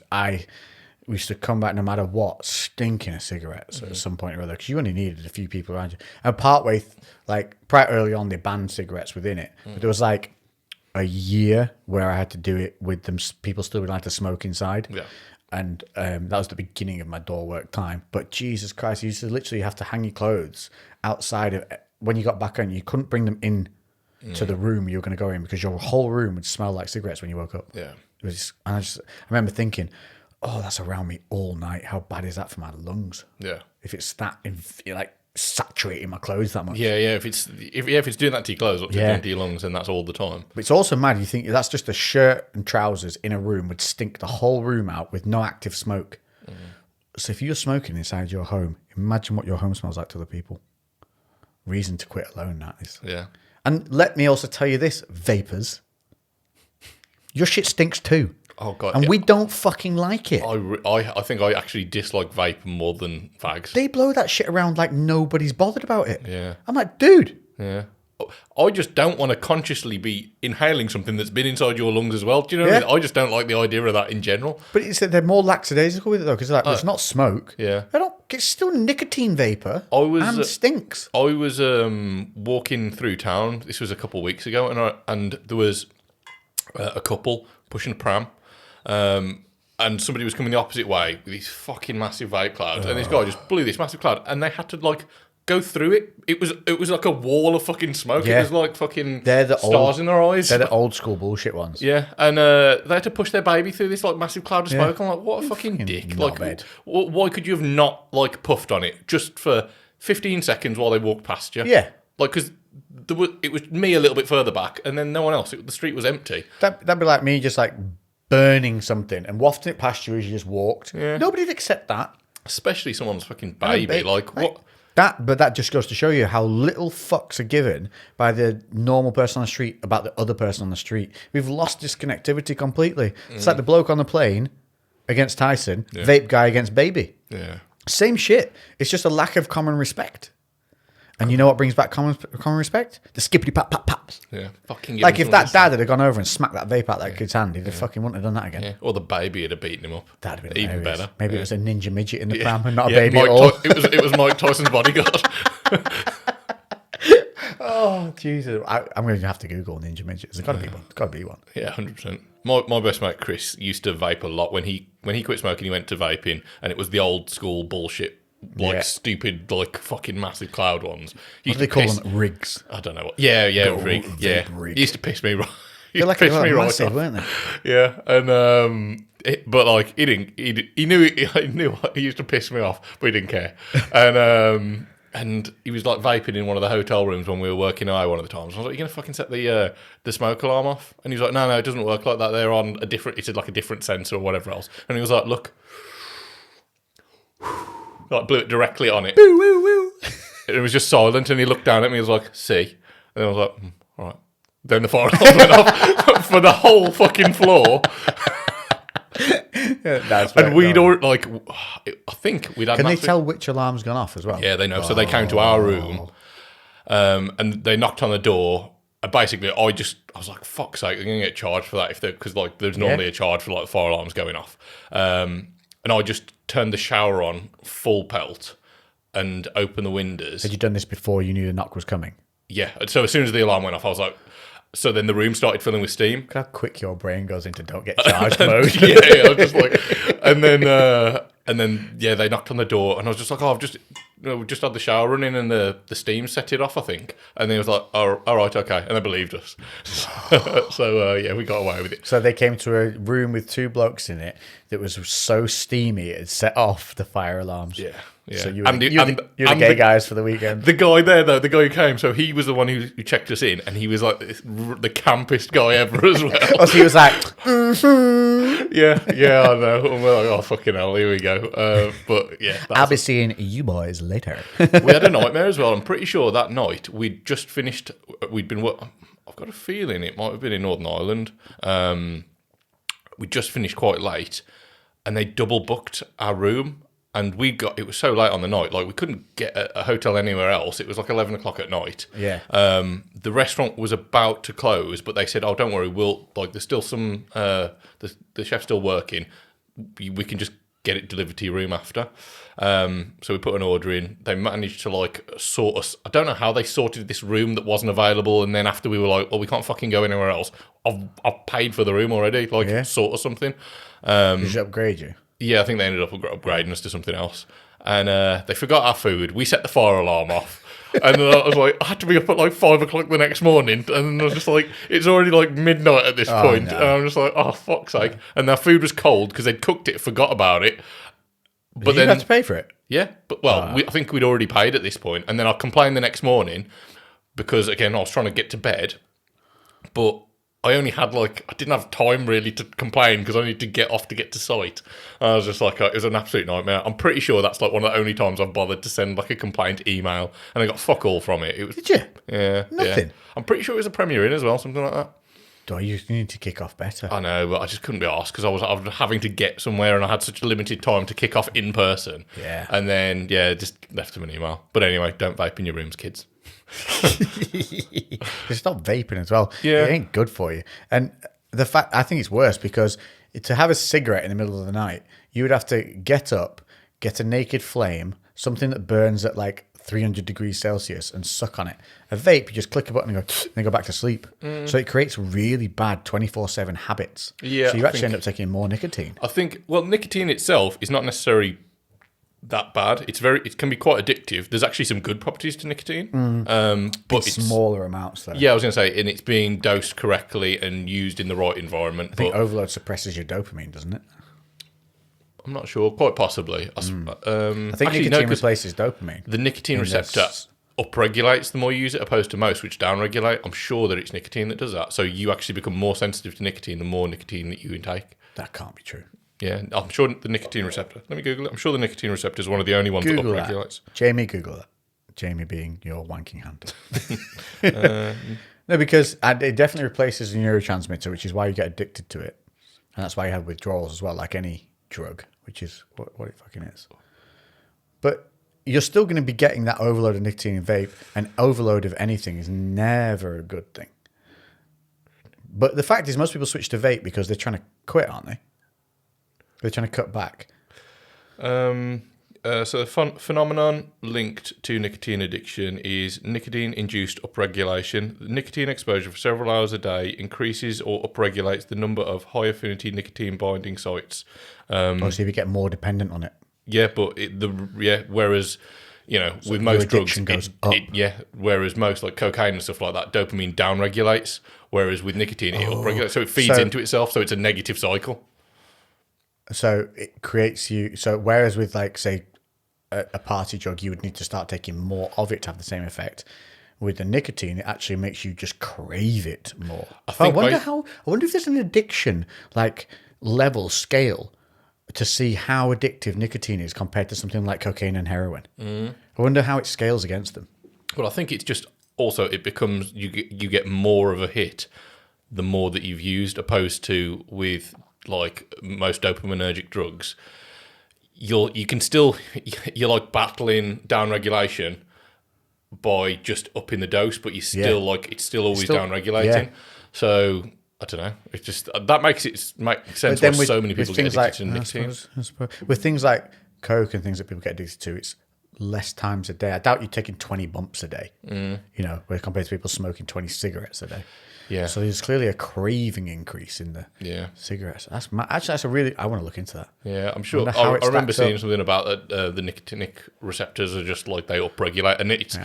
we used to come back no matter what, stinking of cigarettes at some point or other because you only needed a few people around you. And partway, quite early on, they banned cigarettes within it. But there was like a year where I had to do it with them. People still would like to smoke inside. Yeah. And that was the beginning of my door work time. But Jesus Christ, you used to literally have to hang your clothes outside of when you got back home. You couldn't bring them in to the room you were going to go in because your whole room would smell like cigarettes when you woke up. Yeah. It was. And I remember thinking, oh, that's around me all night. How bad is that for my lungs? Yeah. If it's that, saturating my clothes that much. Yeah, yeah. If it's doing that to your clothes, or doing to your lungs, then that's all the time. But it's also mad. You think that's just a shirt and trousers in a room would stink the whole room out with no active smoke. So if you're smoking inside your home, imagine what your home smells like to other people. Reason to quit alone, that is. Yeah. And let me also tell you this, vapors. Your shit stinks too. Oh god. And we don't fucking like it. I think I actually dislike vape more than fags. They blow that shit around like nobody's bothered about it. Yeah. I'm like, dude. Yeah. I just don't want to consciously be inhaling something that's been inside your lungs as well. Do you know what I mean? I just don't like the idea of that in general. But it's they're more lackadaisical with it though, because it's not smoke. Yeah. It's still nicotine vapor. And stinks. I was walking through town. This was a couple of weeks ago, and there was a couple pushing a pram, and somebody was coming the opposite way with these fucking massive vape clouds, and this guy just blew this massive cloud, and they had to go through it. It was like a wall of fucking smoke. Yeah. It was like fucking They're stars in their eyes. They're the old school bullshit ones. Yeah, and they had to push their baby through this massive cloud of smoke. I'm like, what a fucking dick! knobhead. Why could you have not puffed on it just for 15 seconds while they walked past you? Yeah. Because it was me a little bit further back, and then no one else. The street was empty. That'd be like me just burning something and wafting it past you as you just walked. Yeah. Nobody'd accept that. Especially someone's fucking baby. What? But that just goes to show you how little fucks are given by the normal person on the street about the other person on the street. We've lost this connectivity completely. It's like the bloke on the plane against Tyson, vape guy against baby. Yeah. Same shit. It's just a lack of common respect. And you know what brings back common respect? The skippity pap pap paps. Yeah. Fucking Like if that dad had gone over and smacked that vape out that kid's hand, he'd have fucking wouldn't have done that again. Yeah. Or the baby had beaten him up. That'd have been even hilarious. better. Maybe it was a ninja midget in the pram and not a baby Mike at all. It was Mike Tyson's bodyguard. Oh, Jesus. I'm going to have to Google ninja midgets. There's got to be one. There's got to be one. Yeah, 100%. My best mate Chris used to vape a lot. When he quit smoking, he went to vaping, and it was the old school bullshit, stupid, fucking massive cloud ones. What do they call them? Rigs. I don't know what. Yeah, rig. Yeah, rig. He used to piss me right. They're like massive, weren't they? Yeah, and he didn't. He knew he used to piss me off, but he didn't care. And he was vaping in one of the hotel rooms when we were working away one of the times. I was like, "You're gonna fucking set the smoke alarm off?" And he was like, "No, it doesn't work like that. They're on a different. It's a different sensor or whatever else." And he was like, "Look," blew it directly on it. Woo, woo, woo. it was just silent, and he looked down at me. He was like, "See," and I was like, "All right." Then the fire alarm went off for the whole fucking floor. And we'd already, like, I think we'd had. Can they tell which alarm's gone off as well? Yeah, they know. So they came to our room, and they knocked on the door. And basically, I was like, "Fuck's sake, they're gonna get charged for that because like there's normally a charge for like the fire alarms going off." And I just turned the shower on full pelt and opened the windows. Had you done this before you knew the knock was coming? Yeah. So as soon as the alarm went off, I was like. So then the room started filling with steam. Look how quick your brain goes into don't get charged mode. Yeah, I was just like, and then they knocked on the door, and I was just like, oh, we just had the shower running, and the steam set it off, I think. And they was like, oh, all right, okay, and they believed us. So we got away with it. So they came to a room with two blokes in it that was so steamy it set off the fire alarms. Yeah. Yeah. So you're the gay guys for the weekend. The guy there, though, the guy who came, so he was the one who checked us in, and he was like the campest guy ever as well. Oh, so he was like, yeah, I know. And we're like, oh, fucking hell, here we go. But yeah. I'll be seeing you boys later. We had a nightmare as well. I'm pretty sure that night we'd just finished, I've got a feeling it might have been in Northern Ireland. We just finished quite late, and they double booked our room. And it was so late on the night, like we couldn't get a hotel anywhere else. It was like 11 o'clock at night. Yeah. The restaurant was about to close, but they said, oh, don't worry, there's still some, the chef's still working. We can just get it delivered to your room after. So we put an order in. They managed to like sort us. I don't know how they sorted this room that wasn't available. And then after we were like, well, we can't fucking go anywhere else. I've paid for the room already. Sort of something. Did she upgrade you? Yeah, I think they ended up upgrading us to something else. And they forgot our food. We set the fire alarm off. And then I was like, I had to be up at like 5 o'clock the next morning. And I was just like, it's already like midnight at this point. No. And I'm just like, oh, fuck's sake. And our food was cold because they'd cooked it, forgot about it. But then you had to pay for it? Yeah. But I think we'd already paid at this point. And then I complained the next morning because, again, I was trying to get to bed. But I only had I didn't have time really to complain because I needed to get off to get to site. And I was just like, it was an absolute nightmare. I'm pretty sure that's like one of the only times I've bothered to send like a complaint email, and I got fuck all from it. Did you? Yeah. Nothing? Yeah. I'm pretty sure it was a Premier Inn as well, something like that. Do you need to kick off better? I know, but I just couldn't be asked because I was having to get somewhere and I had such a limited time to kick off in person. Yeah. And then, just left them an email. But anyway, don't vape in your rooms, kids. Stop vaping as well. Yeah. It ain't good for you. And I think it's worse because to have a cigarette in the middle of the night, you would have to get up, get a naked flame, something that burns at like 300 degrees Celsius, and suck on it. A vape, you just click a button and go back to sleep. So it creates really bad 24/7 habits. Yeah. So you actually end up taking more nicotine. I think, nicotine itself is not necessarily that bad. It can be quite addictive. There's actually some good properties to nicotine. But it's smaller amounts though. Yeah, I was going to say, and it's being dosed correctly and used in the right environment. I think overload suppresses your dopamine, doesn't it? I'm not sure. Quite possibly. I think nicotine replaces dopamine. The nicotine receptor upregulates the more you use it, opposed to most, which downregulate. I'm sure that it's nicotine that does that. So you actually become more sensitive to nicotine the more nicotine that you intake. That can't be true. Yeah, I'm sure the nicotine receptor. Let me Google it. I'm sure the nicotine receptor is one of the only ones Google that upregulates. Jamie, Google that. Jamie being your wanking hand. No, because it definitely replaces a neurotransmitter, which is why you get addicted to it. And that's why you have withdrawals as well, like any drug, which is what it fucking is. But you're still going to be getting that overload of nicotine in vape, and overload of anything is never a good thing. But the fact is, most people switch to vape because they're trying to quit, aren't they? They're trying to cut back. So the phenomenon linked to nicotine addiction is nicotine-induced upregulation. Nicotine exposure for several hours a day increases or upregulates the number of high-affinity nicotine-binding sites. So you get more dependent on it. Yeah, but whereas with most drugs, goes up. Whereas most like cocaine and stuff like that, dopamine downregulates. Whereas with nicotine, it upregulates, so it feeds into itself. So it's a negative cycle. So it creates you. So whereas with like say a party drug, you would need to start taking more of it to have the same effect. With the nicotine, it actually makes you just crave it more. I wonder if there's an addiction like level scale to see how addictive nicotine is compared to something like cocaine and heroin. I wonder how it scales against them. Well, I think it's just also it becomes you get more of a hit the more that you've used, opposed to with like most dopaminergic drugs. You can still you're like battling down regulation by just upping the dose, but you still like it's still always down regulating. Yeah. So I don't know. It's just that makes sense why so many people get addicted to nicotine. I suppose. With things like coke and things that people get addicted to, it's less times a day. I doubt you're taking 20 bumps a day. You know, where compared to people smoking 20 cigarettes a day. Yeah. So there's clearly a craving increase in the cigarettes. That's a really. I want to look into that. Yeah, I'm sure. I remember seeing something about the nicotinic receptors are just like they upregulate, and it's.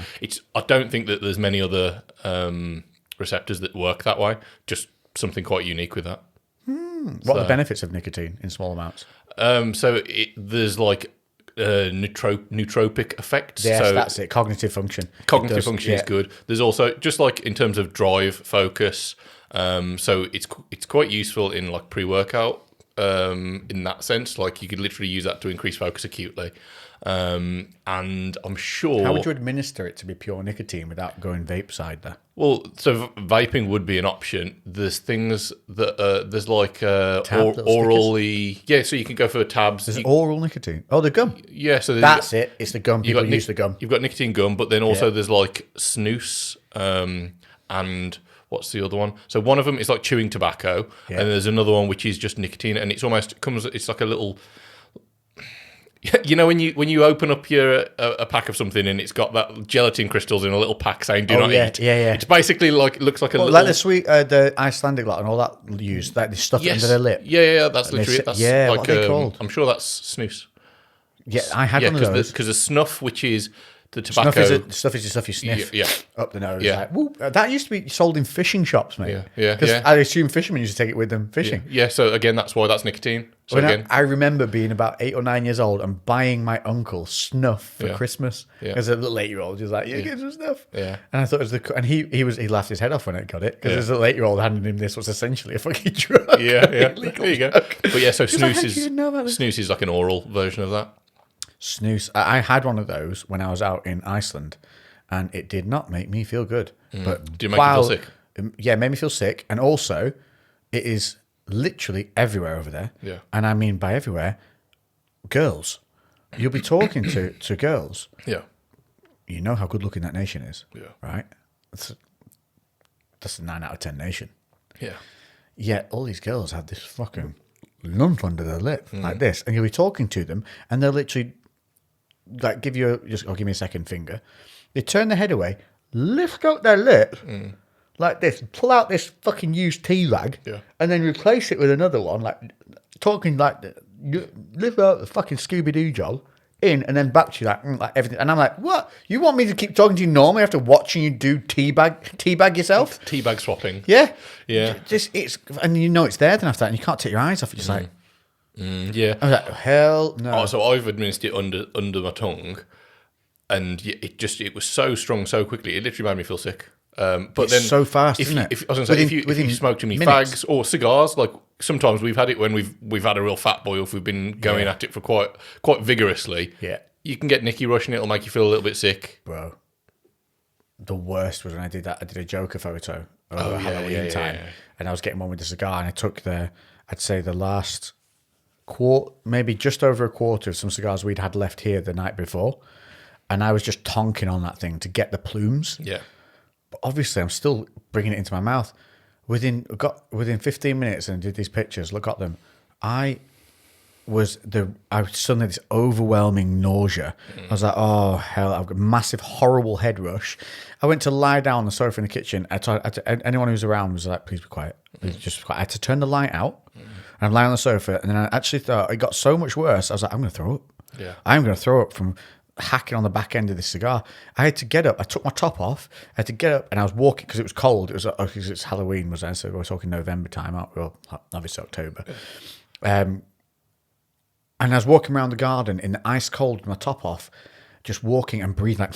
I don't think that there's many other receptors that work that way. Just something quite unique with that. What are the benefits of nicotine in small amounts? There's like nootropic effects. Yes, so that's it. Cognitive function. Cognitive function is good. There's also just like in terms of drive, focus. So it's quite useful in like pre-workout. In that sense, like you could literally use that to increase focus acutely. And I'm sure. How would you administer it to be pure nicotine without going vape side there? Well, so vaping would be an option. There's things that there's like orally, so you can go for tabs. There's oral nicotine. Oh, the gum. Yeah, so that's it. It's the gum. People use the gum. You've got nicotine gum, but then also there's like snus, and what's the other one? So one of them is like chewing tobacco, and there's another one which is just nicotine, and it's like a little. You know when you open up a pack of something and it's got that gelatin crystals in a little pack saying "Do not eat." Yeah. It's basically like looks like a little like the sweet, the Icelandic lot and all that used like they stuff it under their lip. Yeah. That's literally that's like what are they called? I'm sure that's snus. Yeah, I had one of those because the snuff, which is the tobacco. Snuff is the stuff you sniff up the nose. Yeah. Like, whoop. That used to be sold in fishing shops, mate. Yeah. Because I assume fishermen used to take it with them fishing. Yeah. So again, that's why that's nicotine. So I remember being about 8 or 9 years old and buying my uncle snuff for Christmas. As a little 8-year-old, he was like, get some snuff. Yeah. And I thought it was and he laughed his head off when I got it because as a little 8-year-old handing him this was essentially a fucking drug. Yeah. There you go. But yeah, so snus is like an oral version of that. Snus. I had one of those when I was out in Iceland, and it did not make me feel good. But did it make you feel sick? Yeah, it made me feel sick, and also it is literally everywhere over there. Yeah, and I mean by everywhere, girls. You'll be talking to girls. Yeah, you know how good looking that nation is. Yeah, right. That's a 9 out of 10 nation. Yeah. Yet all these girls have this fucking lump under their lip like this, and you'll be talking to them, and they'll literally. Like give you give me a second finger. They turn their head away, lift up their lip like this, pull out this fucking used tea rag, and then replace it with another one. Like talking like you lift out the fucking Scooby Doo job in, and then back to you like everything. And I'm like, what? You want me to keep talking to you normally after watching you do teabag yourself? Teabag swapping. Yeah. It's and you know it's there then after that, and you can't take your eyes off it. Just like. Yeah, I was like, hell no. Oh, so I've administered it under my tongue, and it was so strong so quickly. It literally made me feel sick. But it's then so fast, isn't it? If you smoke too many fags or cigars, like sometimes we've had it when we've had a real fat boy, or if we've been going at it for quite vigorously. Yeah, you can get Nicky rushing. It'll make you feel a little bit sick, bro. The worst was when I did that. I did a Joker photo over Halloween time, and I was getting one with the cigar, and I took I'd say the last. Maybe just over a quarter of some cigars we'd had left here the night before, and I was just tonking on that thing to get the plumes. Yeah, but obviously I'm still bringing it into my mouth. Within 15 minutes, and did these pictures. Look at them. I suddenly this overwhelming nausea. I was like, oh hell! I've got a massive, horrible head rush. I went to lie down on the sofa in the kitchen. Anyone who was around was like, please be quiet. Please just be quiet. I had to turn the light out. And I'm lying on the sofa, and then I actually thought it got so much worse. I was like, I'm going to throw up. Yeah, I'm going to throw up from hacking on the back end of this cigar. I had to get up. I took my top off. I had to get up, and I was walking because it was cold. It was because it's Halloween, was I? So we're talking November time out. Well, obviously October. And I was walking around the garden in the ice cold with my top off, just walking and breathing like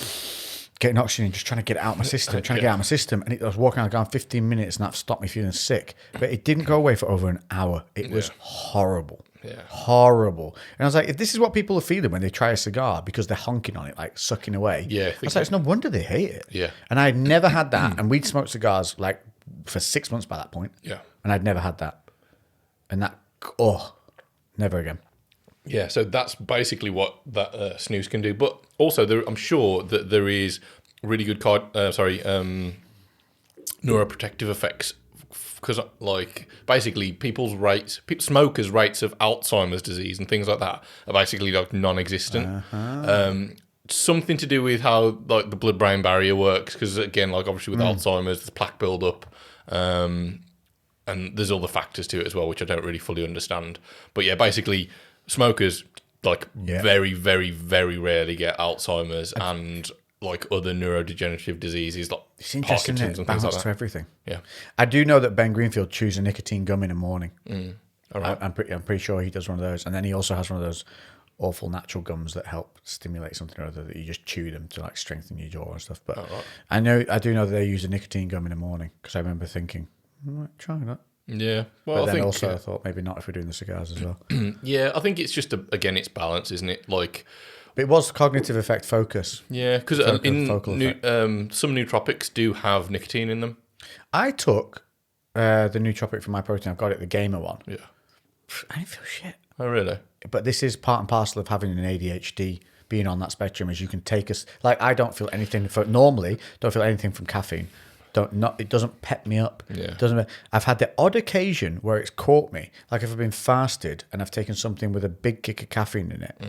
getting oxygen, just trying to get it out of my system, And I was walking around going 15 minutes and that stopped me feeling sick. But it didn't go away for over an hour. It was horrible. Yeah. Horrible. And I was like, if this is what people are feeling when they try a cigar because they're honking on it, like sucking away. Yeah. I was like, it's no wonder they hate it. Yeah. And I had never had that. And we'd smoked cigars like for 6 months by that point. Yeah. And I'd never had that. And that, never again. Yeah, so that's basically what that snooze can do. But also, I'm sure that there is really good neuroprotective effects. Because, like, basically, smokers' rates of Alzheimer's disease and things like that are basically, like, non-existent. Something to do with how, like, the blood-brain barrier works. Because, again, like, obviously with Alzheimer's, there's plaque build-up. And there's all the factors to it as well, which I don't really fully understand. But, yeah, basically, smokers, like, very, very, very rarely get Alzheimer's and... like other neurodegenerative diseases like Parkinson's and things like that. To everything. Yeah, I do know that Ben Greenfield chews a nicotine gum in the morning. All right. I'm pretty sure he does one of those, and then he also has one of those awful natural gums that help stimulate something or other that you just chew them to like strengthen your jaw and stuff. But I do know that they use a nicotine gum in the morning because I remember thinking, I might try that. Yeah, well, but then I thought maybe not if we're doing the cigars as well. Yeah, I think it's just it's balance, isn't it? Like. But it was cognitive effect focus. Yeah, because some nootropics do have nicotine in them. I took the nootropic for my protein. I've got it, the Gamer one. Yeah. I didn't feel shit. Oh, really? But this is part and parcel of having an ADHD, being on that spectrum, is you can take us... Like, I don't feel anything... Normally, don't feel anything from caffeine. It doesn't pep me up. Yeah. I've had the odd occasion where it's caught me. Like if I've been fasted and I've taken something with a big kick of caffeine in it.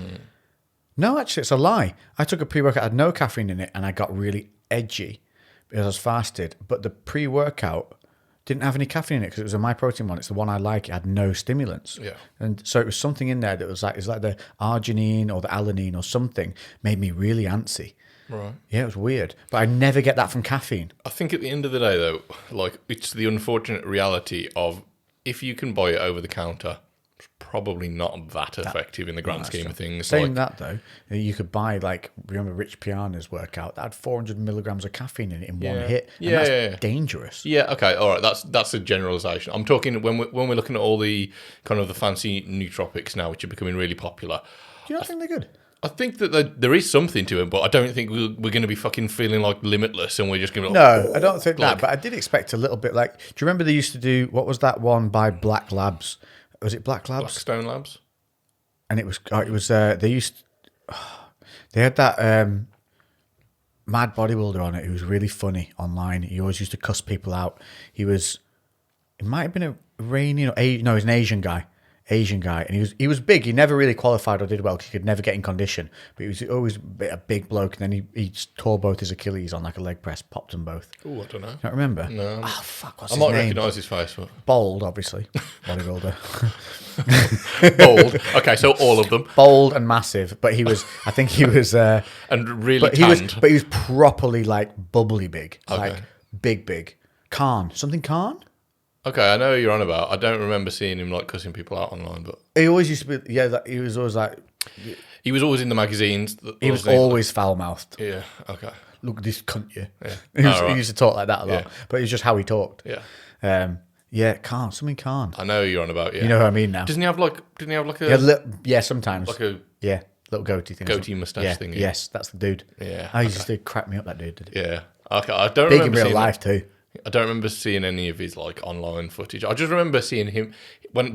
No, actually, it's a lie. I took a pre-workout, had no caffeine in it, and I got really edgy because I was fasted. But the pre-workout didn't have any caffeine in it because it was a My Protein one. It's the one I like. It had no stimulants. Yeah. And so it was something in there that was like, it's like the arginine or the alanine or something made me really antsy. Right. Yeah, it was weird. But I never get that from caffeine. I think at the end of the day, though, like it's the unfortunate reality of if you can buy it over the counter, it's probably not that effective in the grand scheme of things. Saying that, though, you could buy, like, remember Rich Piana's workout? That had 400 milligrams of caffeine in it in one hit. And that's dangerous. Yeah, okay, all right, that's a generalisation. I'm talking when we're looking at all the kind of the fancy nootropics now, which are becoming really popular. Do you not think they're good? I think that there is something to it, but I don't think we're going to be fucking feeling like limitless and we're just going to... No, I don't think that, but I did expect a little bit like... Do you remember they used to do... What was that one by Black Labs? Was it Black Labs? Blackstone Labs? And it was they used... They had that mad bodybuilder on it who was really funny online. He always used to cuss people out. He might have been a Iranian or... No, he was an Asian guy, and he was big. He never really qualified or did well because he could never get in condition. But he was always a big bloke, and then he tore both his Achilles on like a leg press, popped them both. Oh, I don't know. Don't remember? No. Oh fuck! What's his name? I might recognise his face. But... Bold, obviously, bodybuilder. Bold. Okay, so all of them. Bold and massive, but he was. I think he was. And really tanned. But he was properly like bubbly big, like big. Khan. Okay, I know who you're on about. I don't remember seeing him like cussing people out online, but he always used to be. Yeah, he was always like. He was always in the magazines. He was always foul mouthed. Yeah. Okay. Look at this cunt, you. Yeah. He used to talk like that a lot, but it was just how he talked. Yeah. Khan. I know who you're on about. Yeah. You know who I mean now. Didn't he have like a? Yeah, sometimes. Like a little goatee thing. Goatee moustache thing. Yes, that's the dude. Yeah. He used to crack me up. That dude did. Yeah. Okay. I don't big remember in real life too. I don't remember seeing any of his like online footage. I just remember seeing him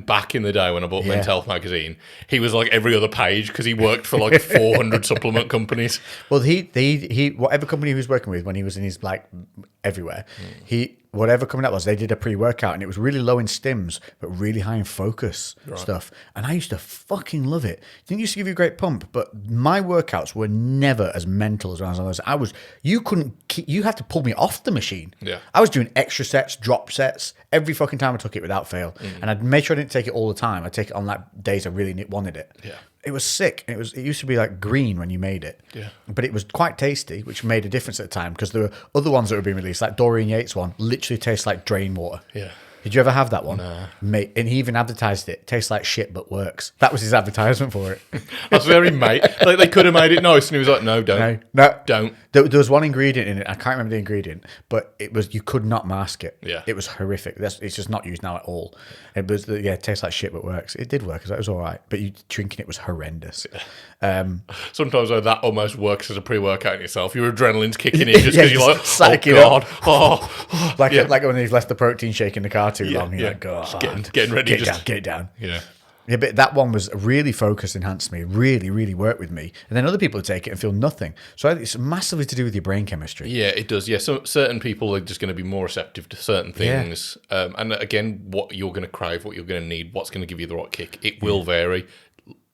back in the day when I bought Men's Health magazine. He was like every other page because he worked for like 400 supplement companies. Well, he whatever company he was working with when he was in his like everywhere, whatever company that was, they did a pre-workout and it was really low in stims but really high in focus stuff. And I used to fucking love it. It didn't used to give you a great pump, but my workouts were never as mental as when I was. You had to pull me off the machine. Yeah, I was doing extra sets, drop sets every fucking time I took it without fail, and I'd make sure I didn't take it all the time. I'd take it on like days I really wanted it. Yeah. It was sick. It used to be like green when you made it. Yeah. But it was quite tasty, which made a difference at the time because there were other ones that were being released, like Dorian Yates one, literally tastes like drain water. Yeah. Did you ever have that one? Nah. Mate, and he even advertised it. Tastes like shit, but works. That was his advertisement for it. That's very mate. Like they could have made it nice, and he was like, "No, don't, don't." There was one ingredient in it. I can't remember the ingredient, but it was you could not mask it. Yeah, it was horrific. It's just not used now at all. It was it tastes like shit, but works. It did work. It was all right, but you drinking it was horrendous. Sometimes though, that almost works as a pre-workout in itself. Your adrenaline's kicking in just because you're like, psyching "Oh God, like when you've left the protein shake in the car too long. You're like, God, getting ready, get it down. Yeah. Yeah, but that one was really focused, enhanced me, really, really worked with me. And then other people take it and feel nothing. So I think it's massively to do with your brain chemistry. Yeah, it does. Yeah, so certain people are just going to be more receptive to certain things. Yeah. And again, what you're going to crave, what you're going to need, what's going to give you the right kick, it will vary.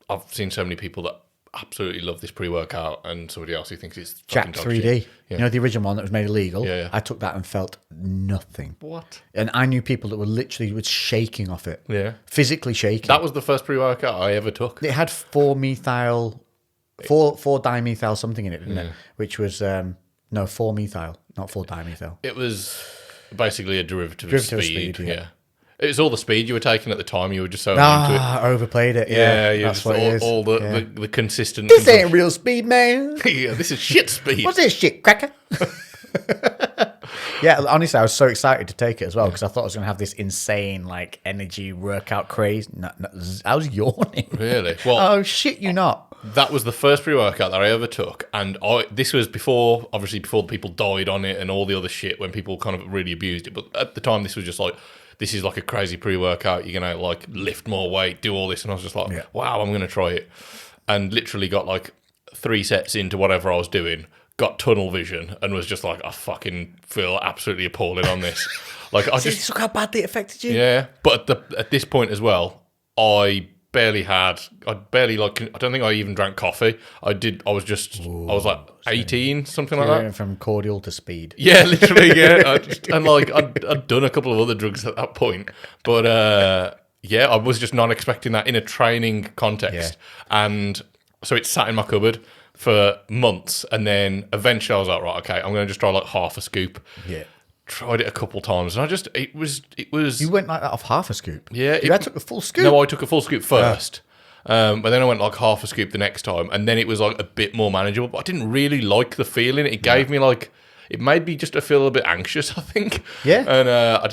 I've seen so many people that absolutely love this pre-workout and somebody else who thinks it's Jack 3D. Yeah. You know, the original one that was made illegal? Yeah. I took that and felt nothing. What? And I knew people that were literally shaking off it. Yeah. Physically shaking. That was the first pre-workout I ever took. It had 4-dimethyl something in it, didn't it? Which was, 4-methyl, not 4-dimethyl. It was basically a derivative of speed. Yeah. It was all the speed you were taking at the time. You were just so into it. I overplayed it. Yeah, that's what it is. All the consistent. This ain't real speed, man. Yeah, this is shit speed. What's this shit, cracker? Yeah, honestly, I was so excited to take it as well because I thought I was going to have this insane like energy workout craze. No, I was yawning. Really? Well, oh shit, you not. That was the first pre-workout that I ever took, and this was before people died on it and all the other shit when people kind of really abused it. But at the time, this was just like, this is like a crazy pre-workout. You're going to like lift more weight, do all this. And I was just like, wow, I'm going to try it. And literally got like 3 sets into whatever I was doing, got tunnel vision and was just like, I fucking feel absolutely appalling on this. Like I just look how badly it affected you. Yeah. But at this point as well, I don't think I even drank coffee. I was like 18, something like that. From cordial to speed. Yeah, literally, yeah. I'd done a couple of other drugs at that point. But I was just not expecting that in a training context. Yeah. And so it sat in my cupboard for months. And then eventually I was like, right, okay, I'm going to just try like half a scoop. Yeah. Tried it a couple of times, and it was. You went like that off half a scoop. Yeah, I took the full scoop. No, I took a full scoop first, but then I went like half a scoop the next time, and then it was like a bit more manageable. But I didn't really like the feeling. It gave me like, it made me just to feel a bit anxious, I think. Yeah, and I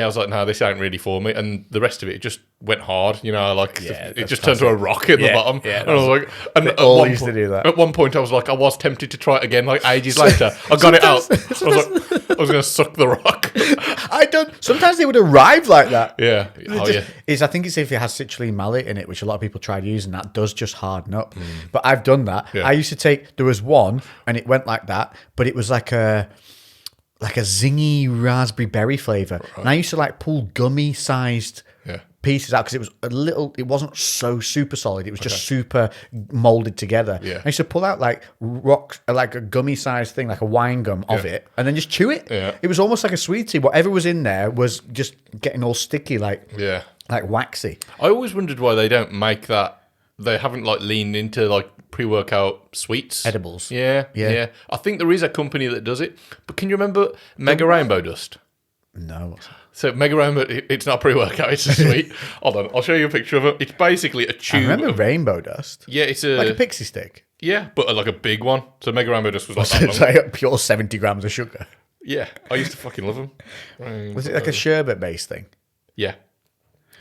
was like, no, this ain't really for me. And the rest of it just went hard, it just turned to a rock at the bottom. Yeah, and I was like, and all used to do that. At one point, I was tempted to try it again, like ages later. I got it out. I was going to suck the rock. Sometimes they would arrive like that. Yeah. I think it's if it has citrulline malate in it, which a lot of people tried using. That does just harden up. But I've done that. Yeah. I used to take. There was one, and it went like that, but it was like a zingy raspberry berry flavor. Right. And I used to like pull gummy sized pieces out because it was it wasn't so super solid. It was just super molded together. Yeah. I used to pull out like rocks, like a gummy sized thing, like a wine gum of it, and then just chew it. Yeah. It was almost like a sweetie. Whatever was in there was just getting all sticky, like waxy. I always wondered why they don't make that. They haven't like leaned into like pre-workout sweets. Edibles. Yeah. I think there is a company that does it. But can you remember Mega Rainbow Dust? No. So Mega Rainbow, it's not pre-workout, it's a sweet. Hold on, I'll show you a picture of it. It's basically a tube. I remember Rainbow Dust. Yeah, it's like a pixie stick. Yeah, but like a big one. So Mega Rainbow Dust was like that it's like a pure 70 grams of sugar. Yeah, I used to fucking love them. Was it like a sherbet-based thing? Yeah.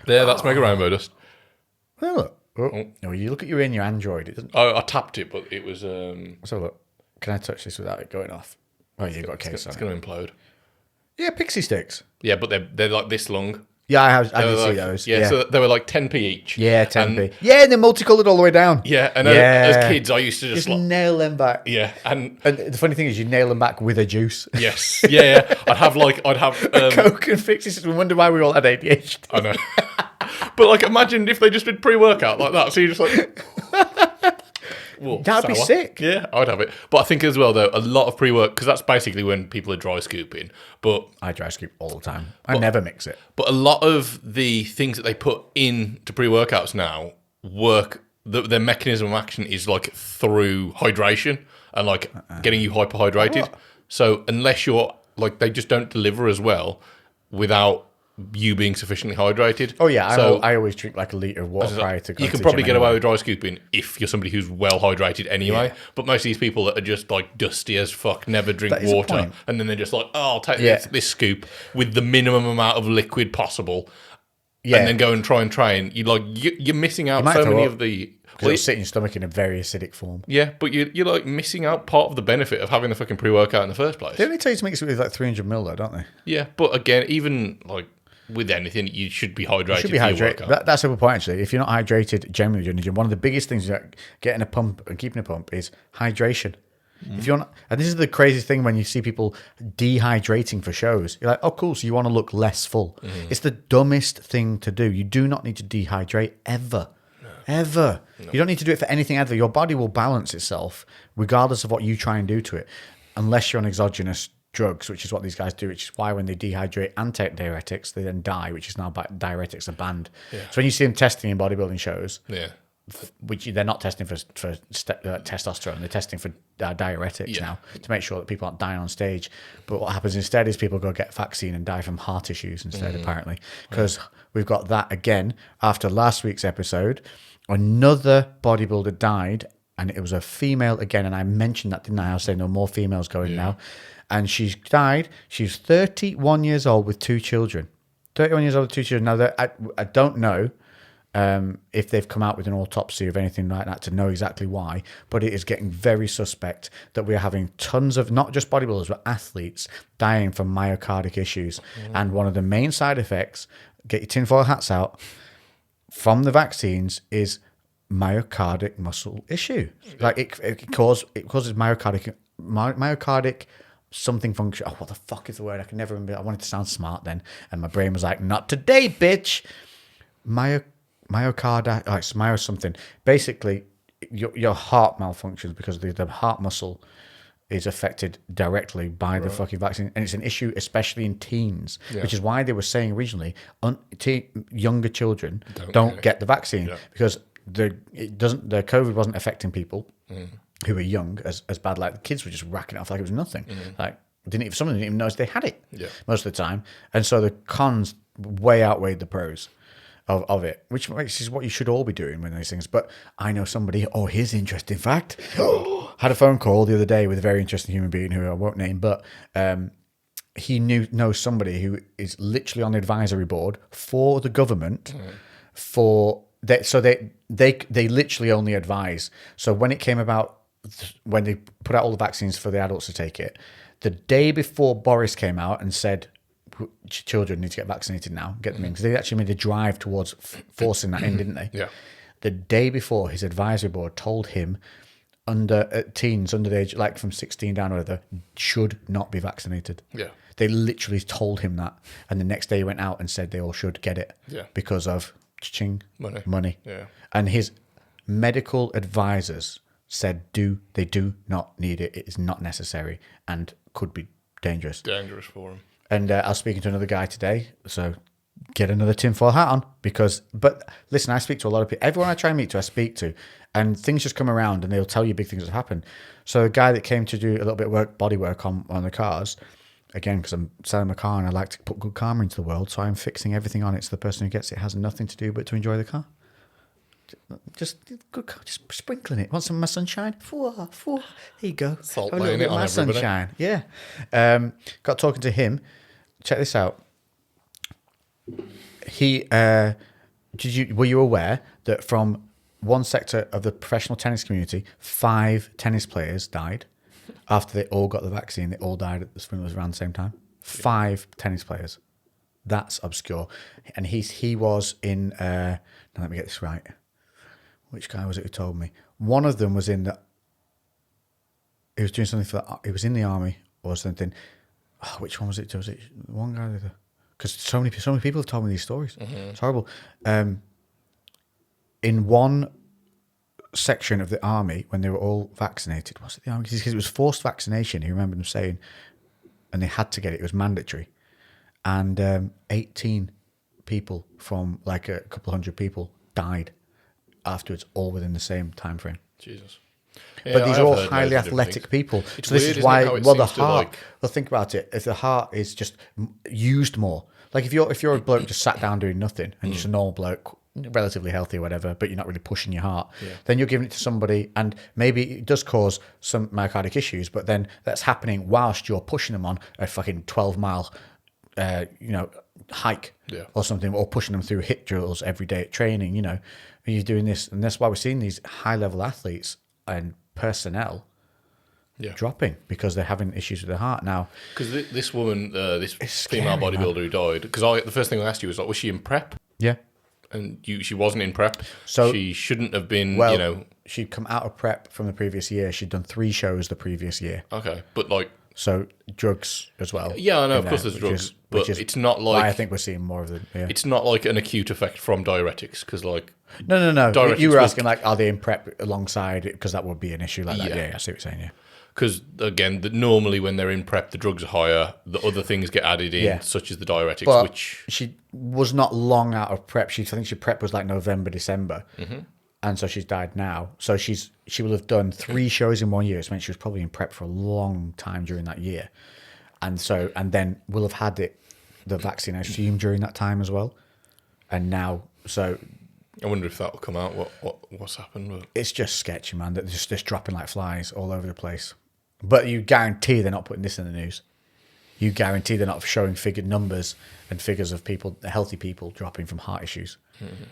There, that's Mega Rainbow Dust. Oh, look. No, you look at your Android. It doesn't. I tapped it, but it was. Let's have a look. Can I touch this without it going off? Oh, you've got a case on it. It's going to implode. Yeah, pixie sticks. Yeah, but they're like this long. Yeah, I did see those. Yeah, so they were like 10p each. Yeah, 10p. And they're multicolored all the way down. Yeah, and as kids, I used to just nail them back. Yeah, and the funny thing is, you nail them back with a juice. Yes, yeah. I'd have Coke and fixes. We wonder why we all had ADHD. I know, but like, imagine if they just did pre-workout like that. So you just like. Well, that'd be sick. Yeah, I'd have it. But I think as well, though, a lot of pre-work, because that's basically when people are dry scooping. But I dry scoop all the time. I never mix it. But a lot of the things that they put into pre-workouts now work. Their mechanism of action is like through hydration and like getting you hyperhydrated. So unless you're like, they just don't deliver as well without you being sufficiently hydrated. Oh yeah, so I always drink like a litre of water prior to going you can to the probably gym get anyway. away with dry scooping if you're somebody who's well hydrated anyway. Yeah. But most of these people that are just like dusty as fuck, never drink That is a water, point. and then they're just like, oh, I'll take Yeah. this scoop with the minimum amount of liquid possible, Yeah. and then go and try and train. You're missing out might so throw many up. of the. Because it'll sit in your stomach in a very acidic form. Yeah, but you're like missing out part of the benefit of having a fucking pre-workout in the first place. They only tell you to mix it with like 300 ml though, don't they? Yeah, but again, even like with anything, you should be hydrated. Should be for your hydrated. workout. That's a good point actually. If you're not hydrated generally during the gym, one of the biggest things like getting a pump and keeping a pump is hydration. If you're not, and this is the crazy thing when you see people dehydrating for shows, you're like, oh cool, so you want to look less full. It's the dumbest thing to do. You do not need to dehydrate ever. Ever. No. You don't need to do it for anything ever. Your body will balance itself regardless of what you try and do to it, unless you're on exogenous drugs, which is what these guys do, which is why when they dehydrate and take diuretics, they then die, which is now diuretics are banned. Yeah. So when you see them testing in bodybuilding shows, which they're not testing for testosterone, they're testing for diuretics now to make sure that people aren't dying on stage. But what happens instead is people go get vaccine and die from heart issues instead, apparently, because we've got that again after last week's episode. Another bodybuilder died, and it was a female again. And I mentioned that, didn't I? I was saying no more females going now. And she's died. She's 31 years old with 2 children. 31 years old with 2 children. Now, I don't know if they've come out with an autopsy of anything like that to know exactly why, but it is getting very suspect that we're having tons of, not just bodybuilders, but athletes dying from myocardic issues. And one of the main side effects, get your tinfoil hats out, from the vaccines is myocardic muscle issue. Like it causes myocardic something function. Oh, what the fuck is the word? I can never remember. I wanted to sound smart then, and my brain was like, "Not today, bitch." Myocardic, oh, it's myo something. Basically, your heart malfunctions because the heart muscle is affected directly by the fucking vaccine, and it's an issue especially in teens, which is why they were saying originally younger children don't get the vaccine because the COVID wasn't affecting people who were young as bad. Like the kids were just racking it off like it was nothing. Like some of them didn't even notice they had it most of the time, and so the cons way outweighed the pros of it, which is what you should all be doing when these things. But I know somebody, here's the interesting fact. Had a phone call the other day with a very interesting human being who I won't name, but he knows somebody who is literally on the advisory board for the government so they literally only advise. So when it came about, when they put out all the vaccines for the adults to take it, the day before Boris came out and said, children need to get vaccinated now, get them in, because they actually made a drive towards forcing that in, didn't they? Yeah. The day before, his advisory board told him teens under the age, like from 16 down or whatever, should not be vaccinated. Yeah. They literally told him that. And the next day he went out and said they all should get it because of money. Yeah. And his medical advisors said they do not need it. It is not necessary and could be dangerous. Dangerous for him. And I was speaking to another guy today, so get another tinfoil hat on. But listen, I speak to a lot of people. Everyone I try and meet to, I speak to, and things just come around and they'll tell you big things that have happened. So a guy that came to do a little bit of body work on the cars, again, because I'm selling my car and I like to put good karma into the world, so I'm fixing everything on it so the person who gets it has nothing to do but to enjoy the car. Just sprinkling it. Want some of my sunshine? There you go. Salt Have a little laying bit it of on my everybody. sunshine. Yeah. Got talking to him. Check this out. He were you aware that from one sector of the professional tennis community, 5 tennis players died after they all got the vaccine? They all died at around the same time. 5 tennis players. That's obscure. And he was in. Now let me get this right. Which guy was it who told me? One of them was in the. He was doing something he was in the army or something. Oh, which one was it? Was it one guy? Because so many people have told me these stories. It's horrible. In one section of the army, when they were all vaccinated, was it the army? Because it was forced vaccination. He remembered them saying, and they had to get it. It was mandatory, and 18 people from like a couple hundred people died afterwards, all within the same time frame. Jesus. But Yeah, these I are have all heard loads highly of different athletic things. people. It's So this weird, is isn't it, why, how it well, the seems to, heart. like- Well, think about it. If the heart is just used more, like if you're a bloke just sat down doing nothing and just a normal bloke, relatively healthy or whatever, but you're not really pushing your heart, then you're giving it to somebody, and maybe it does cause some myocardic issues, but then that's happening whilst you're pushing them on a fucking 12-mile, hike or something, or pushing them through hit drills every day at training. And you're doing this, and that's why we're seeing these high-level athletes and personnel dropping because they're having issues with their heart now. Because this woman, this female scary, bodybuilder who died, because the first thing I asked you was like, was she in prep? Yeah. And she wasn't in prep, So she shouldn't have been. She'd come out of prep from the previous year. She'd done 3 shows the previous year. Okay, but like, So drugs as well. yeah, I know, of in course, there, there's which drugs, is- but which is it's not why I like think we're seeing more of them. Yeah. it's not like an acute effect from diuretics, because like, No. Diuretics You were will- asking like, are they in prep alongside it? Because that would be an issue like that. Yeah. Yeah, I see what you're saying. Yeah. because again, normally when they're in prep, the drugs are higher. The other things get added in, Yeah. such as the diuretics, But which she was not long out of prep. I think she prep was like November, December, and so she's died now. So she will have done 3 shows in 1 year. It meant she was probably in prep for a long time during that year, and then will have had the vaccine, I assume, during that time as well. And now, so I wonder if that will come out. What's happened? But it's just sketchy, man. That just dropping like flies all over the place. But you guarantee they're not putting this in the news. You guarantee they're not showing numbers and figures of people, healthy people, dropping from heart issues.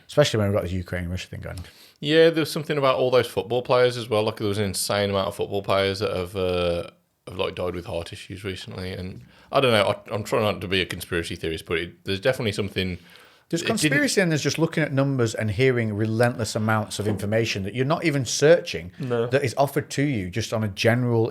Especially when we've got the Ukraine-Russia thing going on. yeah, there was something about all those football players as well. Like there was an insane amount of football players that have like died with heart issues recently. And I don't know. I'm trying not to be a conspiracy theorist, but there's definitely something. There's conspiracy, and there's just looking at numbers and hearing relentless amounts of information that you're not even searching, that is offered to you just on a general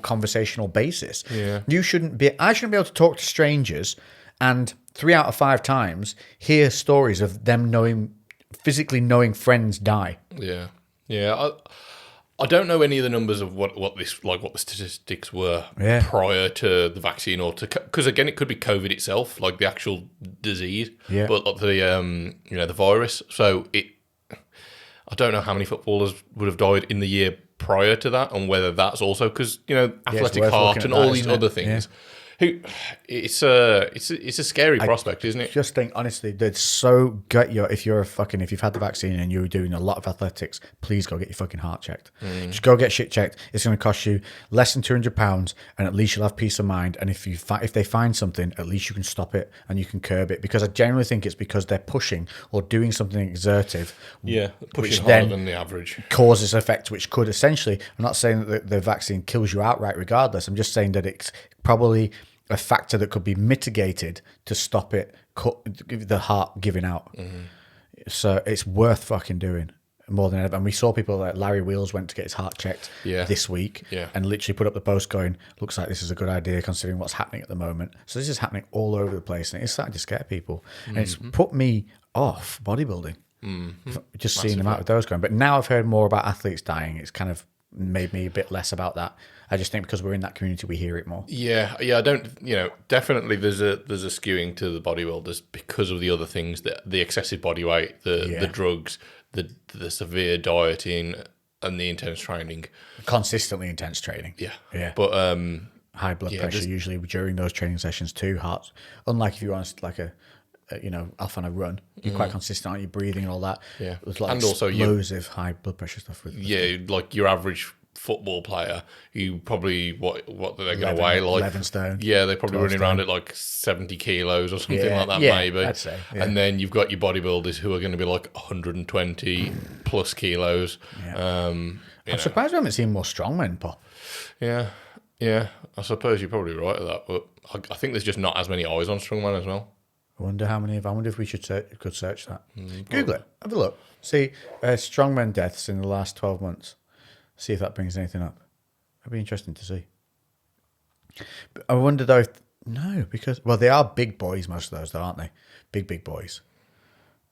conversational basis. Yeah. I shouldn't be able to talk to strangers and 3 out of 5 times hear stories of them physically knowing friends die. Yeah, yeah. I don't know any of the numbers of what the statistics were prior to the vaccine, or because again it could be COVID itself, like the actual disease, but like the virus. So I don't know how many footballers would have died in the year prior to that, and whether that's also because athletic worth heart looking and at all that, these isn't it? other things. It's a scary prospect, isn't it? Just think honestly, if you've had the vaccine and you're doing a lot of athletics, please go get your fucking heart checked. Just go get shit checked. It's going to cost you less than £200, and at least you'll have peace of mind. And if they find something, at least you can stop it and you can curb it. Because I generally think it's because they're pushing or doing something exertive. Yeah, pushing which harder then than the average. Causes effect, which could essentially. I'm not saying that the vaccine kills you outright, regardless. I'm just saying that it's probably a factor that could be mitigated to stop it, the heart giving out. So it's worth fucking doing more than ever. And we saw people like Larry Wheels went to get his heart checked this week and literally put up the post going, looks like this is a good idea considering what's happening at the moment. So this is happening all over the place, and it's starting to scare people. And it's put me off bodybuilding. Just seeing them out with those going. But now I've heard more about athletes dying. It's kind of made me a bit less about that. I just think because we're in that community, we hear it more. Yeah. I don't. Definitely there's a skewing to the bodybuilders because of the other things, the excessive body weight, the drugs, the severe dieting, and the intense training. Consistently intense training. Yeah. But high blood pressure usually during those training sessions too. Hearts, unlike if you're on like off on a run, you're quite consistent, aren't you? Breathing and all that. Yeah. There's like and also explosive high blood pressure stuff. Like your average football player, you probably what they're going to weigh like 11 stone. Yeah, they're probably running around at like 70 kilos or something like that, maybe. I'd say. Yeah. And then you've got your bodybuilders who are going to be like 120 plus kilos. Yeah. I'm surprised we haven't seen more strongmen pop. Yeah. I suppose you're probably right at that, but I think there's just not as many eyes on strongman as well. I wonder if we could search that. Google it. Have a look. See strongman deaths in the last 12 months. See if that brings anything up. It'd be interesting to see. But I wonder though because they are big boys, most of those though, aren't they? Big boys.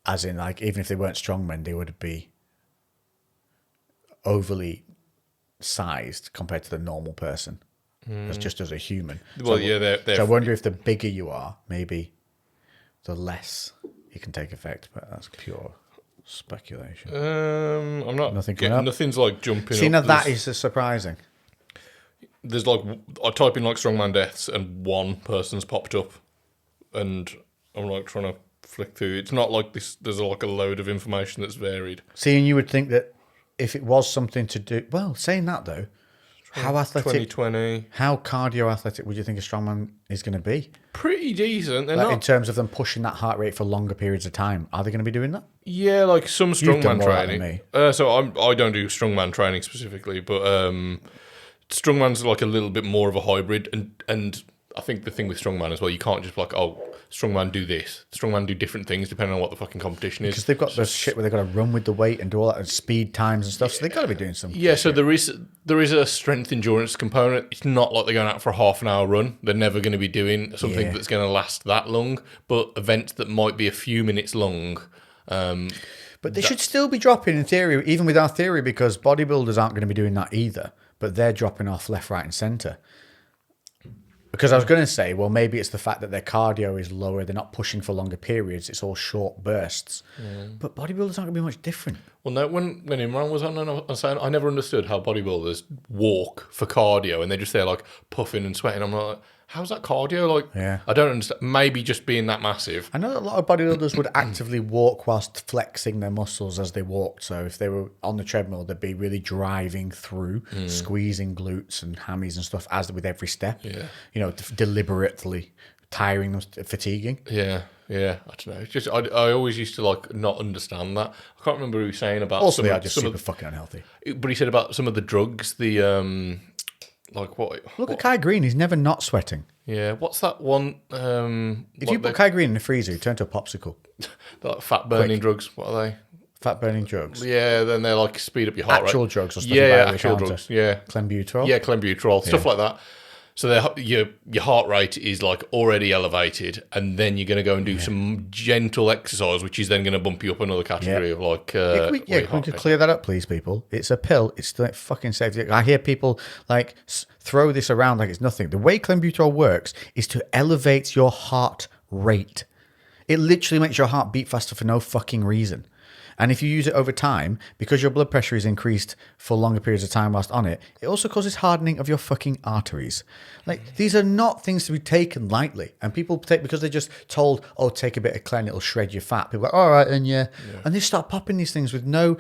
As in, like, even if they weren't strongmen, they would be overly sized compared to the normal person. That's just as a human. Well, so I wonder if the bigger you are, maybe the less it can take effect. But that's pure Speculation. I'm not. Nothing coming up? Nothing's like jumping. See, up. now that is surprising. There's like I type in like strongman deaths and one person's popped up, and I'm like trying to flick through. It's not like this. There's like a load of information that's varied. See, and you would think that if it was something to do, well, saying that though, how athletic, 2020, how cardio athletic would you think a strongman is going to be? pretty decent. They're Like in not. terms of them pushing that heart rate for longer periods of time, are they going to be doing that? Yeah, like some done strongman more of that than training. So I don't do strongman training specifically, but strongman's like a little bit more of a hybrid, and I think the thing with strongman as well, you can't just be like, oh, strongman do this. Strongman do different things depending on what the fucking competition is. Because they've got this shit where they've got to run with the weight and do all that and speed times and stuff. So they've got to be doing something. Yeah, so there is a strength endurance component. It's not like they're going out for a half an hour run. They're never going to be doing something that's going to last that long. But events that might be a few minutes long. But they should still be dropping in theory, even with our theory, because bodybuilders aren't going to be doing that either. But they're dropping off left, right, and centre. Because I was going to say, well, maybe it's the fact that their cardio is lower. They're not pushing for longer periods. It's all short bursts. But bodybuilders aren't going to be much different. Well, no, when Imran was on, I was saying I never understood how bodybuilders walk for cardio and they're just there like puffing and sweating. I'm like, how's that cardio? Like, Yeah. I don't understand. Maybe just being that massive. I know that a lot of bodybuilders would actively walk whilst flexing their muscles as they walked. So if they were on the treadmill, they'd be really driving through, squeezing glutes and hammies and stuff as with every step. Yeah. You know, deliberately tiring them, fatiguing. Yeah, I don't know. It's just I always used to like not understand that. I can't remember who he was saying about. Also, some they of- are just some super of, fucking unhealthy. But he said about some of the drugs. The like what? Look at Kai Green. He's never not sweating. Yeah, what's that one? If you put Kai Green in the freezer, he'd turn to a popsicle. Like fat burning drugs. What are they? Fat burning drugs. Yeah, then they like speed up your heart Actual rate. drugs or stuff. Yeah, actual drugs. Yeah, Clenbuterol. yeah, clenbuterol, stuff like that. So your heart rate is like already elevated, and then you're going to go and do some gentle exercise, which is then going to bump you up another category of like. Can we clear that up, please, people? It's a pill. It's like fucking safe. I hear people like throw this around like it's nothing. The way clenbuterol works is to elevate your heart rate. It literally makes your heart beat faster for no fucking reason. And if you use it over time, because your blood pressure is increased for longer periods of time whilst on it, it also causes hardening of your fucking arteries. Like, these are not things to be taken lightly. And people take, because they're just told, oh, take a bit of Clen, it'll shred your fat. People are like, all right, then, yeah. And they start popping these things with no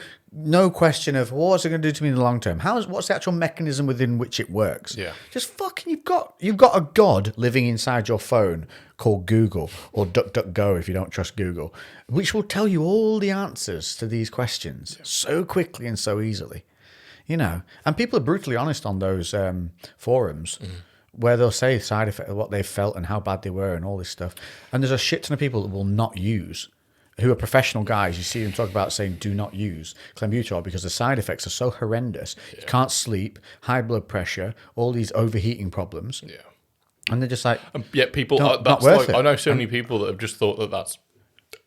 question of, well, what's it going to do to me in the long term? What's the actual mechanism within which it works? Yeah. Just fucking, you've got a god living inside your phone called Google, or DuckDuckGo if you don't trust Google, which will tell you all the answers to these questions so quickly and so easily. You know, and people are brutally honest on those forums where they'll say side effect of what they felt and how bad they were and all this stuff. And there's a shit ton of people that will not use, who are professional guys. You see them talk about saying do not use clenbuterol because the side effects are so horrendous. You can't sleep, high blood pressure, all these overheating problems. Yeah. And they're just like, people. not That's worth like it. I know so many people that have just thought that that's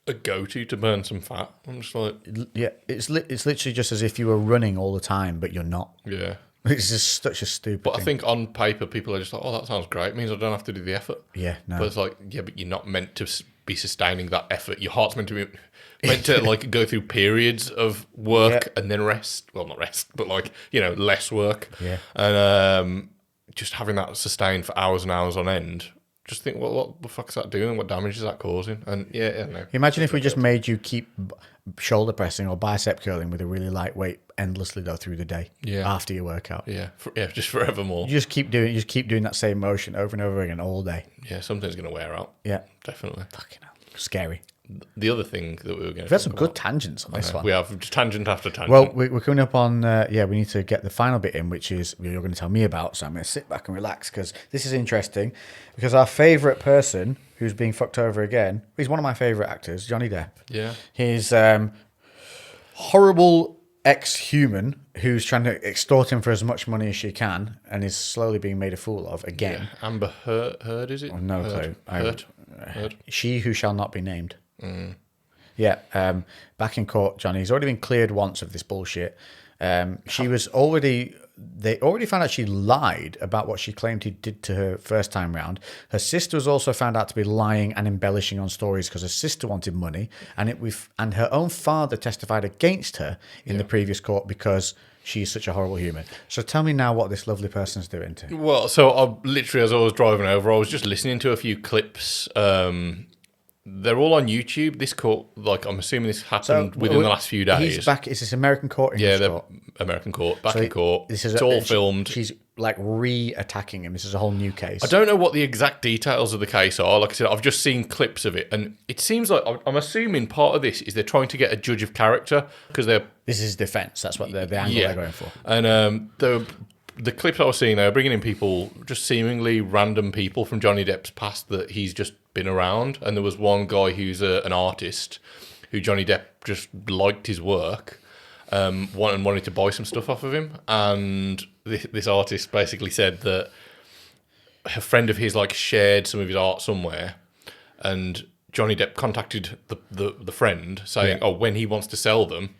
a go-to to burn some fat. I'm just like, yeah, it's literally just as if you were running all the time, but you're not. yeah. It's just such a stupid But thing. I think on paper, people are just like, oh, that sounds great. It means I don't have to do the effort. Yeah, no. But it's like, yeah, but you're not meant to be sustaining that effort. Your heart's meant to like go through periods of work and then rest. Well, not rest, but like, you know, less work. Yeah. And just having that sustained for hours and hours on end. Just think, what the fuck is that doing? What damage is that causing? And no. Imagine if we just made you keep shoulder pressing or bicep curling with a really light weight endlessly though through the day after your workout. Yeah, just forevermore. You just keep doing that same motion over and over again all day. Yeah, something's going to wear out. Yeah. Definitely. Fucking hell. Scary. The other thing that we were going to We've had some good tangents on this one. We have tangent after tangent. Well, we're coming up on, we need to get the final bit in, which is you're going to tell me about. So I'm going to sit back and relax because this is interesting. Because our favourite person who's being fucked over again, he's one of my favourite actors, Johnny Depp. Yeah. He's horrible ex-human who's trying to extort him for as much money as she can and is slowly being made a fool of again. Yeah. Amber Heard, is it? No clue. Heard. She who shall not be named. Yeah, back in court, Johnny. He's already been cleared once of this bullshit. She was already. They already found out she lied about what she claimed he did to her first time round. Her sister was also found out to be lying and embellishing on stories because her sister wanted money, and her own father testified against her in the previous court because she's such a horrible human. So tell me now what this lovely person's doing to. Well, so I literally, as I was driving over, I was just listening to a few clips. They're all on YouTube. This court, like, I'm assuming this happened within the last few days. He's back. Is this American court? Yeah, the American court. Back in court. It's all filmed. She's like re-attacking him. This is a whole new case. I don't know what the exact details of the case are. Like I said, I've just seen clips of it, and it seems like I'm assuming part of this is they're trying to get a judge of character because they're. This is defense. That's what the angle they're going for. And the clips I was seeing, they were bringing in people, just seemingly random people from Johnny Depp's past that he's just been around. And there was one guy who's an artist who Johnny Depp just liked his work, wanted to buy some stuff off of him. And this artist basically said that a friend of his like shared some of his art somewhere, and Johnny Depp contacted the friend saying, "Oh, when he wants to sell them,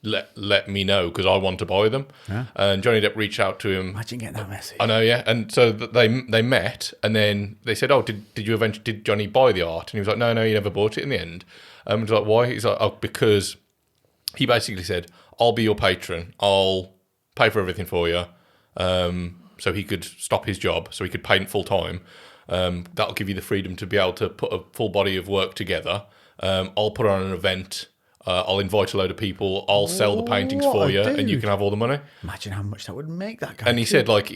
let me know because I want to buy them." Yeah. And Johnny Depp reached out to him. Imagine getting that message. I know, yeah. And so they met, and then they said, "Oh, did Johnny buy the art?" And he was like, "No, he never bought it in the end." He was like, "Why?" He's like, "Oh, because he basically said, I'll be your patron. I'll pay for everything for you." So he could stop his job, so he could paint full time. That'll give you the freedom to be able to put a full body of work together. I'll put on an event. I'll invite a load of people. I'll sell the paintings for you, and you can have all the money. Imagine how much that would make that guy. And he said, what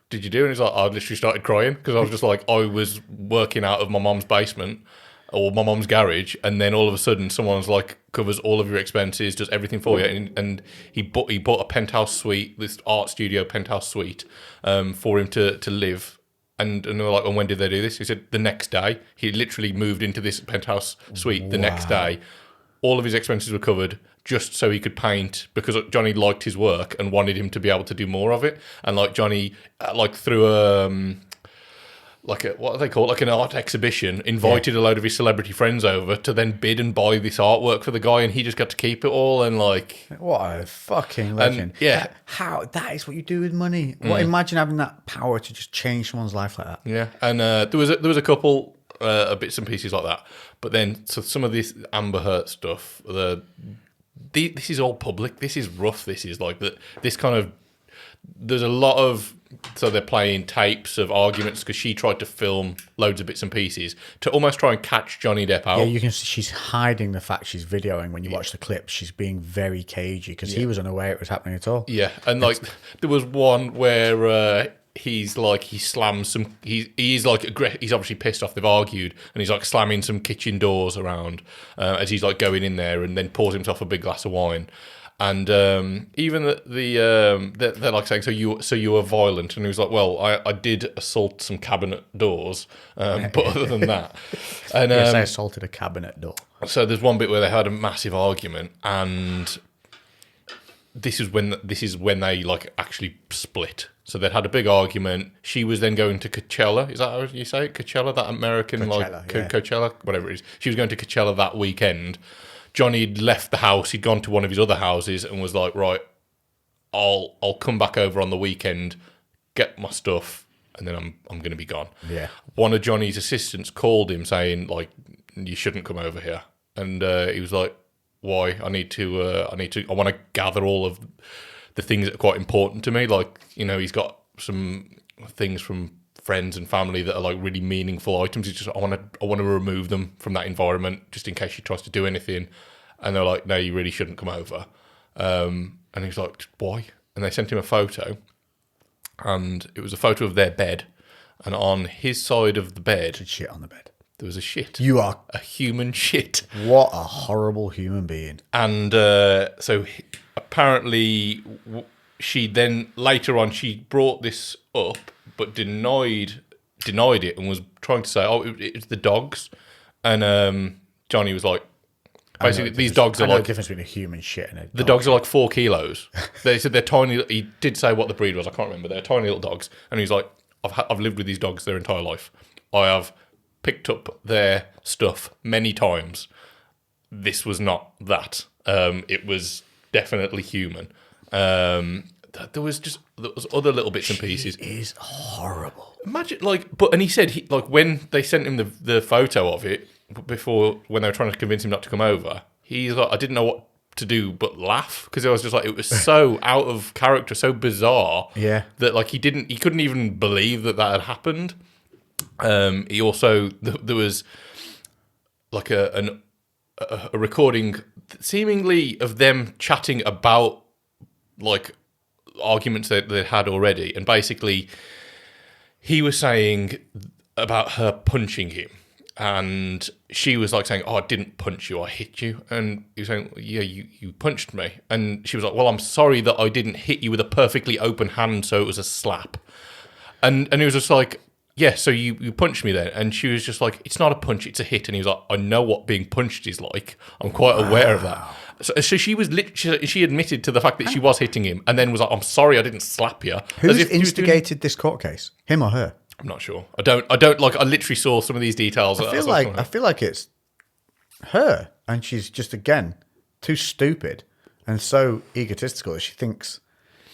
did you do? And he's like, I literally started crying because I was just like, I was working out of my mom's basement or my mom's garage, and then all of a sudden, someone's like covers all of your expenses, does everything for you, and he bought a penthouse suite, this art studio penthouse suite, for him to live. And they were like, "And when did they do this?" He said, "The next day." He literally moved into this penthouse suite the next day. All of his expenses were covered just so he could paint because Johnny liked his work and wanted him to be able to do more of it. And like Johnny, through what do they call it? Like an art exhibition, invited a load of his celebrity friends over to then bid and buy this artwork for the guy, and he just got to keep it all. And like, what a fucking legend! How that is what you do with money. Imagine having that power to just change someone's life like that. Yeah, and there was a couple bits and pieces like that, but then so some of this Amber Heard stuff. This is all public. This is rough. This is like that. This kind of. There's a lot of. So they're playing tapes of arguments because she tried to film loads of bits and pieces to almost try and catch Johnny Depp out. Yeah, you can see she's hiding the fact she's videoing. When you watch the clip, she's being very cagey because he was unaware it was happening at all. Yeah, and like there was one where he slams some. He's obviously pissed off. They've argued, and he's like slamming some kitchen doors around as he's like going in there, and then pours himself a big glass of wine. And even they're like saying, so you were violent, and he was like, well, I did assault some cabinet doors, but other than that, and yes, I assaulted a cabinet door. So there's one bit where they had a massive argument, and this is when they like actually split. So they'd had a big argument. She was then going to Coachella. Is that how you say it? Coachella, that American Coachella, whatever it is. She was going to Coachella that weekend. Johnny'd left the house. He'd gone to one of his other houses and was like, right, I'll come back over on the weekend, get my stuff, and then I'm going to be gone. Yeah. One of Johnny's assistants called him saying, like, you shouldn't come over here. And he was like, why? I want to gather all of the things that are quite important to me. Like, you know, he's got some things from friends and family that are like really meaningful items. He's just, I want to remove them from that environment just in case she tries to do anything. And they're like, no, you really shouldn't come over. And he's like, why? And they sent him a photo, and it was a photo of their bed. And on his side of the bed, there's shit on the bed. There was a shit. You are a human shit. What a horrible human being. And so apparently, she then later on she brought this up, but denied it and was trying to say, "Oh, it's the dogs." And Johnny was like, basically, these dogs are like the difference between a human shit and a dog. The dogs are like 4 kilos. They said they're tiny. He did say what the breed was. I can't remember. They're tiny little dogs. And he's like, I've lived with these dogs their entire life. I have picked up their stuff many times. This was not that. It was definitely human. There was other little bits and pieces. It is horrible. Imagine and he said when they sent him the photo of it before, when they were trying to convince him not to come over, he's like, I didn't know what to do but laugh, because I was just like, it was so out of character, so bizarre. Yeah. That he couldn't even believe that had happened. He also there was like a recording seemingly of them chatting about like arguments that they had already, and basically he was saying about her punching him, and she was like saying, "Oh, I didn't punch you, I hit you," and he was saying, "Yeah, you punched me," and she was like, "Well, I'm sorry that I didn't hit you with a perfectly open hand, so it was a slap," and he was just like, "Yeah, so you punched me then," and she was just like, "It's not a punch, it's a hit," and he was like, "I know what being punched is like. I'm quite aware of that." So she was she admitted to the fact that she was hitting him, and then was like, "I'm sorry, I didn't slap you." Who's instigated this court case? Him or her? I'm not sure. I don't like. I literally saw some of these details. I feel like it's her, and she's just again too stupid and so egotistical that she thinks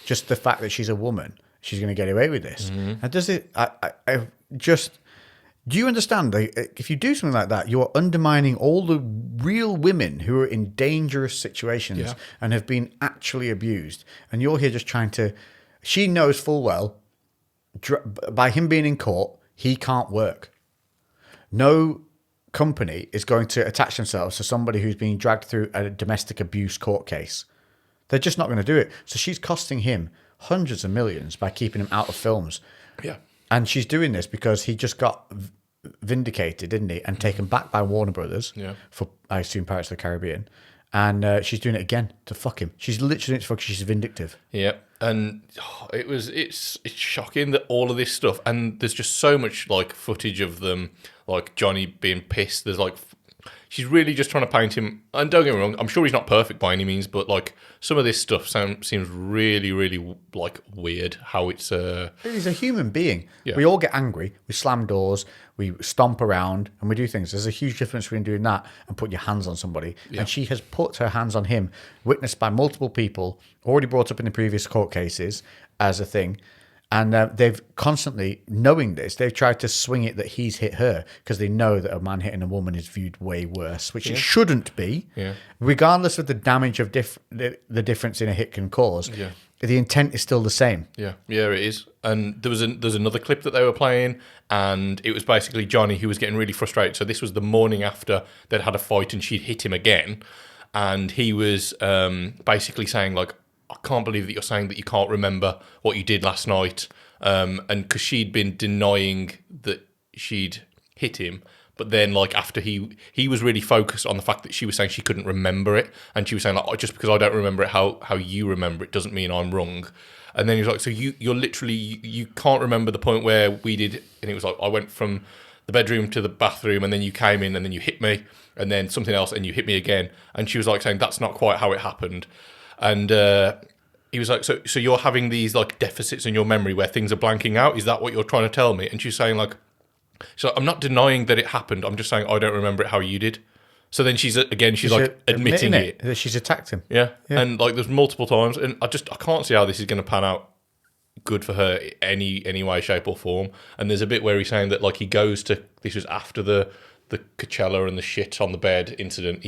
just the fact that she's a woman, she's going to get away with this. Mm-hmm. And does it? I just. Do you understand? If you do something like that, you are undermining all the real women who are in dangerous situations and have been actually abused. And you're here just trying to. She knows full well, by him being in court, he can't work. No company is going to attach themselves to somebody who's being dragged through a domestic abuse court case. They're just not going to do it. So she's costing him hundreds of millions by keeping him out of films. Yeah. And she's doing this because he just got vindicated, didn't he? And taken back by Warner Brothers for, I assume, Pirates of the Caribbean. And she's doing it again to fuck him. She's literally doing it to fuck. She's vindictive. Yeah. And it's shocking that all of this stuff, and there's just so much like footage of them, like Johnny being pissed. There's like, she's really just trying to paint him. And don't get me wrong, I'm sure he's not perfect by any means, but like some of this stuff seems really, really like weird. How it's he's a human being. Yeah. We all get angry. We slam doors. We stomp around, and we do things. There's a huge difference between doing that and putting your hands on somebody. Yeah. And she has put her hands on him, witnessed by multiple people, already brought up in the previous court cases as a thing. And they've constantly, knowing this, they've tried to swing it that he's hit her because they know that a man hitting a woman is viewed way worse, which it shouldn't be, regardless of the damage of the difference in a hit can cause. Yeah. The intent is still the same. Yeah, it is. And there's another clip that they were playing, and it was basically Johnny who was getting really frustrated. So this was the morning after they'd had a fight, and she'd hit him again, and he was basically saying like, "I can't believe that you're saying that you can't remember what you did last night," and because she'd been denying that she'd hit him. But then, like, after he was really focused on the fact that she was saying she couldn't remember it, and she was saying, like, "Oh, just because I don't remember it, how you remember it doesn't mean I'm wrong." And then he was like, "So you're literally you can't remember the point where we did," and it was like, "I went from the bedroom to the bathroom, and then you came in, and then you hit me, and then something else, and you hit me again." And she was like saying, "That's not quite how it happened." And he was like, so you're having these like deficits in your memory where things are blanking out? Is that what you're trying to tell me? And she's saying like, so I'm not denying that it happened. I'm just saying I don't remember it how you did. So then she's like admitting it. That she's attacked him. Yeah. And like there's multiple times, and I can't see how this is going to pan out good for her any way, shape or form. And there's a bit where he's saying that like he goes to, this was after the Coachella and the shit on the bed incident.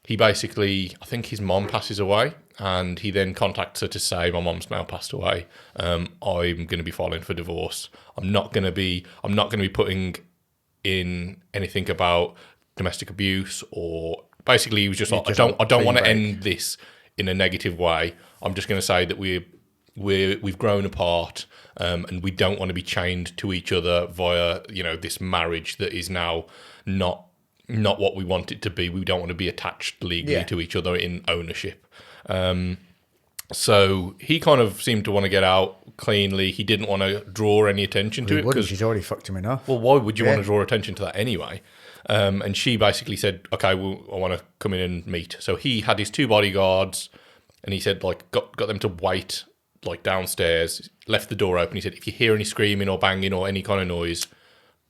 He basically, I think his mom passes away, and he then contacts her to say, "My mom's now passed away. I'm going to be filing for divorce. I'm not going to be putting in anything about domestic abuse," or basically he was just like, I don't want to end this in a negative way. I'm just going to say that we've grown apart, and we don't want to be chained to each other via this marriage that is now not what we want it to be. We don't want to be attached legally to each other in ownership. So he kind of seemed to want to get out cleanly. He didn't want to draw any attention to it because she's already fucked him enough. Well, why would you want to draw attention to that anyway? And she basically said, "Okay, well, I want to come in and meet." So he had his 2 bodyguards, and he said like got them to wait like downstairs. Left the door open. He said, "If you hear any screaming or banging or any kind of noise,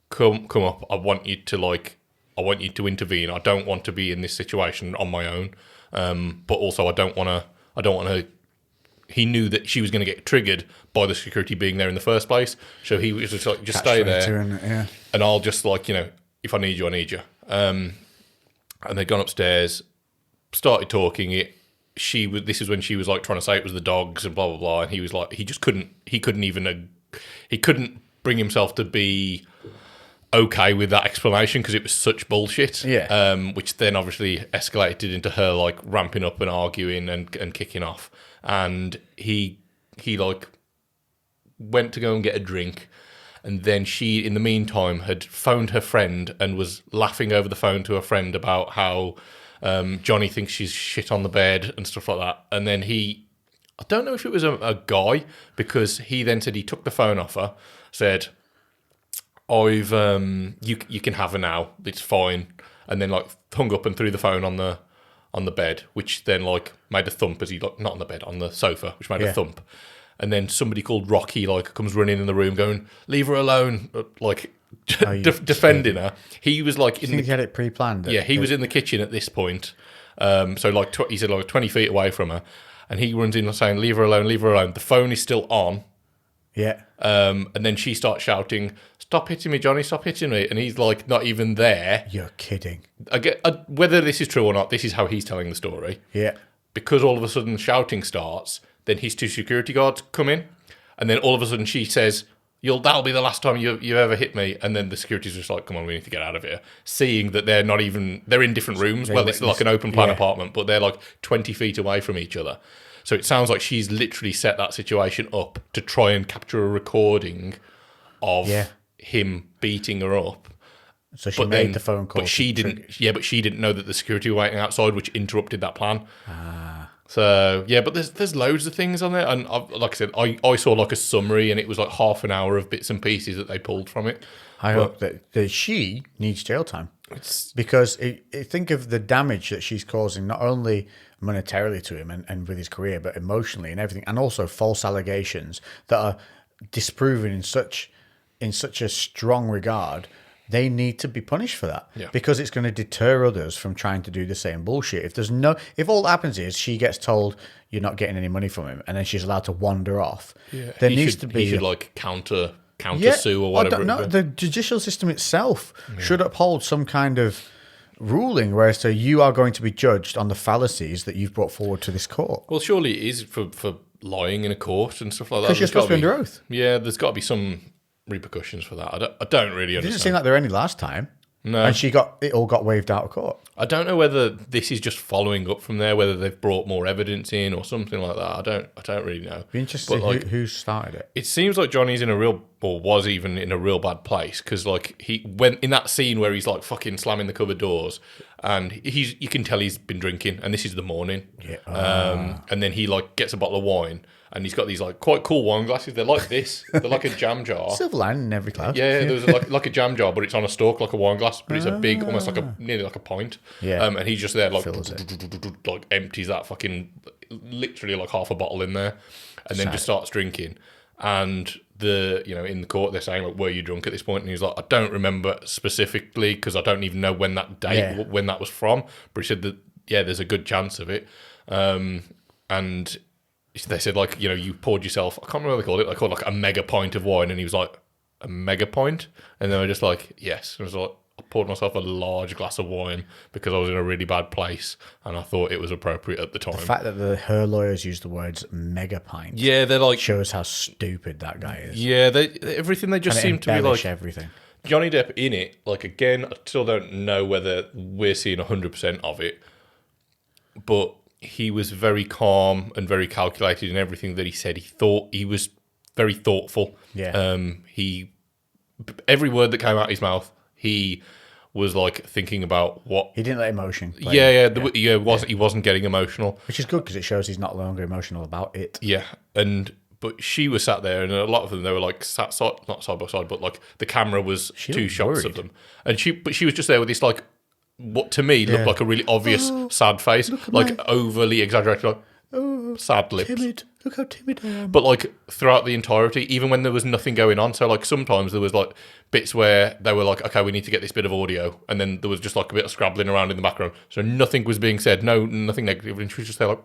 come up. I want you to like I want you to intervene. I don't want to be in this situation on my own. But also I don't want to. He knew that she was going to get triggered by the security being there in the first place. So he was just like, just stay there. And I'll just like, if I need you, I need you. And they'd gone upstairs, started talking. This is when she was like trying to say it was the dogs and blah, blah, blah. And he was like, he couldn't bring himself to be okay with that explanation because it was such bullshit. Yeah. Which then obviously escalated into her like ramping up and arguing and kicking off. And he like went to go and get a drink, and then she, in the meantime, had phoned her friend and was laughing over the phone to her friend about how Johnny thinks she's shit on the bed and stuff like that. And then I don't know if it was a guy, because he then said he took the phone off her, said, "I've you can have her now, it's fine," and then like hung up and threw the phone on the bed, which then like made a thump as he like, not on the bed, on the sofa, which made a thump. And then somebody called Rocky like comes running in the room going, "Leave her alone," like defending her. He was like, he had it pre-planned. Yeah, he was in the kitchen at this point. So like he said like 20 feet away from her, and he runs in saying, "Leave her alone, leave her alone." The phone is still on. Yeah. And then she starts shouting, "Stop hitting me, Johnny, stop hitting me." And he's like, not even there. You're kidding. Whether this is true or not, this is how he's telling the story. Yeah. Because all of a sudden shouting starts, then his two security guards come in, and then all of a sudden she says, "That'll be the last time you ever hit me." And then the security's just like, "Come on, we need to get out of here." Seeing that they're in different rooms. It's like an open plan apartment, but they're like 20 feet away from each other. So it sounds like she's literally set that situation up to try and capture a recording of him beating her up. So she made the phone call. But she didn't. Yeah, but she didn't know that the security were waiting outside, which interrupted that plan. So yeah, but there's loads of things on there, and like I said, I saw like a summary, and it was like half an hour of bits and pieces that they pulled from it. I hope that she needs jail time, because think of the damage that she's causing, not only monetarily to him and with his career, but emotionally and everything, and also false allegations that are disproven in such a strong regard. They need to be punished for that, because it's going to deter others from trying to do the same bullshit. If all that happens is she gets told you're not getting any money from him, and then she's allowed to wander off, there needs to be he should like counter sue or whatever. The judicial system itself should uphold some kind of ruling, whereas you are going to be judged on the fallacies that you've brought forward to this court. Well, surely it is for lying in a court and stuff like that. Because you're supposed to be under oath. Yeah, there's got to be some repercussions for that. I don't really understand. It didn't seem like there were any last time. No. And it all got waved out of court. I don't know whether this is just following up from there, whether they've brought more evidence in or something like that. I don't really know. Be interested to see who started it. It seems like Johnny's was even in a real bad place, because like he went in that scene where he's like fucking slamming the cupboard doors, and you can tell he's been drinking, and this is the morning. Yeah. And then he like gets a bottle of wine, and he's got these like quite cool wine glasses. They're like this. They're like a jam jar. Silver lining in every cloud. Yeah, there's like a jam jar, but it's on a stalk like a wine glass, but it's a big, almost like nearly like a pint. Yeah. And he's just there like empties that fucking literally like half a bottle in there, and then just starts drinking. And in the court they're saying like, "Were you drunk at this point?" And he's like, "I don't remember specifically, because I don't even know when that date when that was from." But he said that there's a good chance of it. And they said like, you poured yourself, I can't remember what they called it. They called it like a mega pint of wine, and he was like, "A mega pint?" And they were just like, "Yes." And I was like, I poured myself a large glass of wine because I was in a really bad place, and I thought it was appropriate at the time. The fact that her lawyers used the words mega pint, they're like, shows how stupid that guy is. Yeah, everything they just seem to be like everything. Johnny Depp in it. Like again, I still don't know whether we're seeing 100% of it, but he was very calm and very calculated in everything that he said. He was very thoughtful. Yeah. Every word that came out of his mouth, he was like thinking about what he didn't let emotion play. He wasn't getting emotional, which is good, because it shows he's not longer emotional about it. But she was sat there, and a lot of them, they were like not side by side, but like the camera was two shots of them, and she was just there with this like what to me looked like a really obvious sad face, like overly exaggerated, like sad lips. Timid. Look how timid I am. But like throughout the entirety, even when there was nothing going on, so like sometimes there was like bits where they were like, okay, we need to get this bit of audio, and then there was just like a bit of scrabbling around in the background, so nothing was being said, nothing negative, and she was just there like.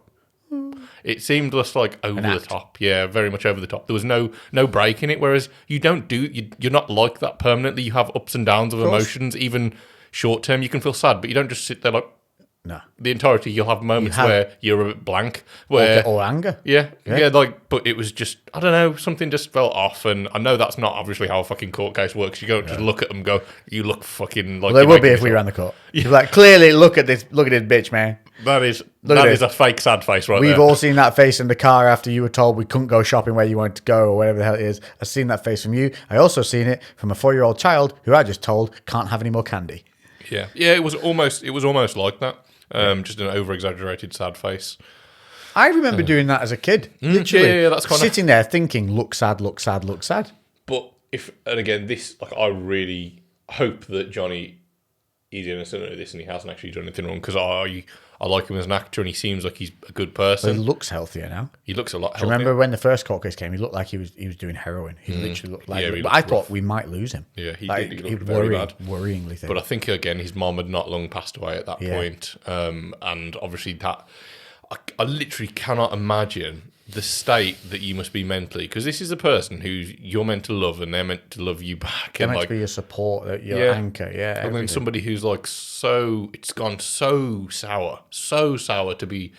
It seemed just like over the top, yeah, very much over the top. There was no break in it. Whereas you're not like that permanently. You have ups and downs of emotions, even short term. You can feel sad, but you don't just sit there like. No. The entirety, you'll have moments where you're a bit blank, where or anger. Yeah, like, but it was just, I don't know, something just felt off, and I know that's not obviously how a fucking court case works. You don't just look at them and go, you look fucking like. Well, there would be if we ran the court. You're like, clearly, look at this bitch, man. That is a fake sad face right there. We've all seen that face in the car after you were told we couldn't go shopping where you wanted to go or whatever the hell it is. I've seen that face from you. I also seen it from a 4-year-old child who I just told can't have any more candy. Yeah, it was almost like that. Just an over-exaggerated sad face. I remember doing that as a kid. Literally, that's kind sitting there thinking, look sad, look sad, look sad. But and again, this, like, I really hope that Johnny is innocent of this and he hasn't actually done anything wrong, because I like him as an actor and he seems like he's a good person. But he looks healthier now. He looks a lot healthier. Do you remember when the first court case came? He looked like he was doing heroin. He literally looked like. Yeah, but I thought we might lose him. Yeah, he like, did. He looked very bad. Worryingly thin. But I think again, his mom had not long passed away at that point, and obviously that I literally cannot imagine the state that you must be mentally, because this is a person who you're meant to love and they're meant to love you back. They're and meant like, to be your support, your anchor, And then somebody who's like it's gone so sour to be.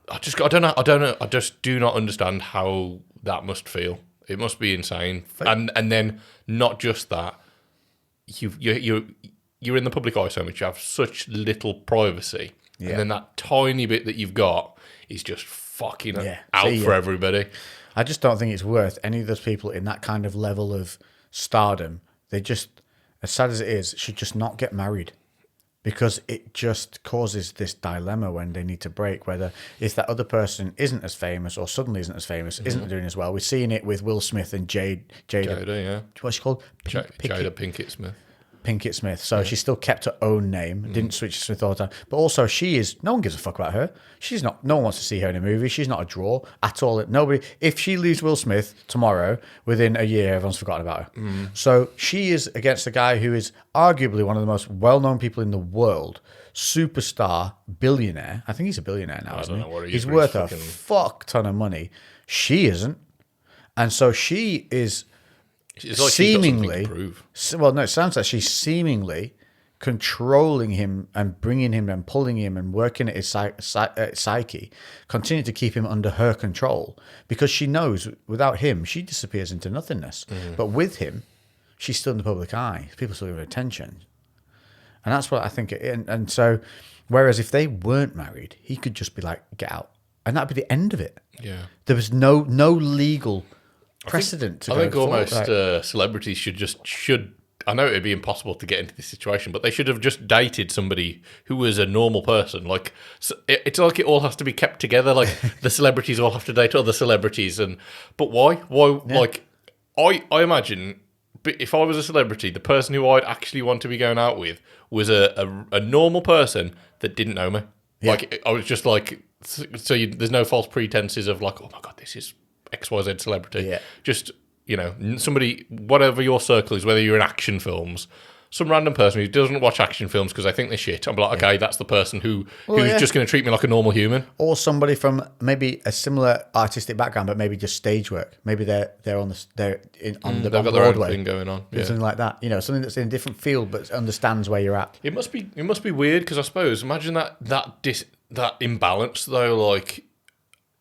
I don't know. I just do not understand how that must feel. It must be insane. And then not just that, you're in the public eye so much. You have such little privacy, and then that tiny bit that you've got is just fucking out for everybody. I just don't think it's worth any of those people in that kind of level of stardom. They just, as sad as it is, should just not get married. Because it just causes this dilemma when they need to break, whether if that other person isn't as famous or suddenly isn't as famous, isn't doing as well. We're seeing it with Will Smith and Jada, what's she called? Jada Pinkett Smith. Pinkett Smith. So she still kept her own name, didn't switch to Smith all the time. But also no one gives a fuck about her. No one wants to see her in a movie. She's not a draw at all. Nobody, if she leaves Will Smith tomorrow, within a year, everyone's forgotten about her. So she is against a guy who is arguably one of the most well-known people in the world, superstar, billionaire. I think he's a billionaire now, isn't he? He's worth a fuck ton of money. She isn't. And so she is... It's like seemingly, well, no, it sounds like she's seemingly controlling him and bringing him and pulling him and working at his psyche, continue to keep him under her control, because she knows without him, she disappears into nothingness. But with him, she's still in the public eye. People still give her attention. And that's what I think. And so, whereas if they weren't married, he could just be like, get out. And that'd be the end of it. Yeah. There was no legal precedent. I think almost celebrities should. I know it'd be impossible to get into this situation, but they should have just dated somebody who was a normal person. Like it's like it all has to be kept together. Like the celebrities all have to date other celebrities, but why? Why? Yeah. Like I imagine if I was a celebrity, the person who I'd actually want to be going out with was a normal person that didn't know me. Yeah. Like I was just like, there's no false pretenses of like, oh my god, this is XYZ celebrity. Yeah. Just, somebody, whatever your circle is, whether you're in action films, some random person who doesn't watch action films because they think they're shit. I'm like, okay, that's the person who's just going to treat me like a normal human. Or somebody from maybe a similar artistic background, but maybe just stage work. Maybe they've got their own thing going on. Yeah. Something like that. Something that's in a different field but understands where you're at. It must be weird, because I suppose, imagine that imbalance though, like,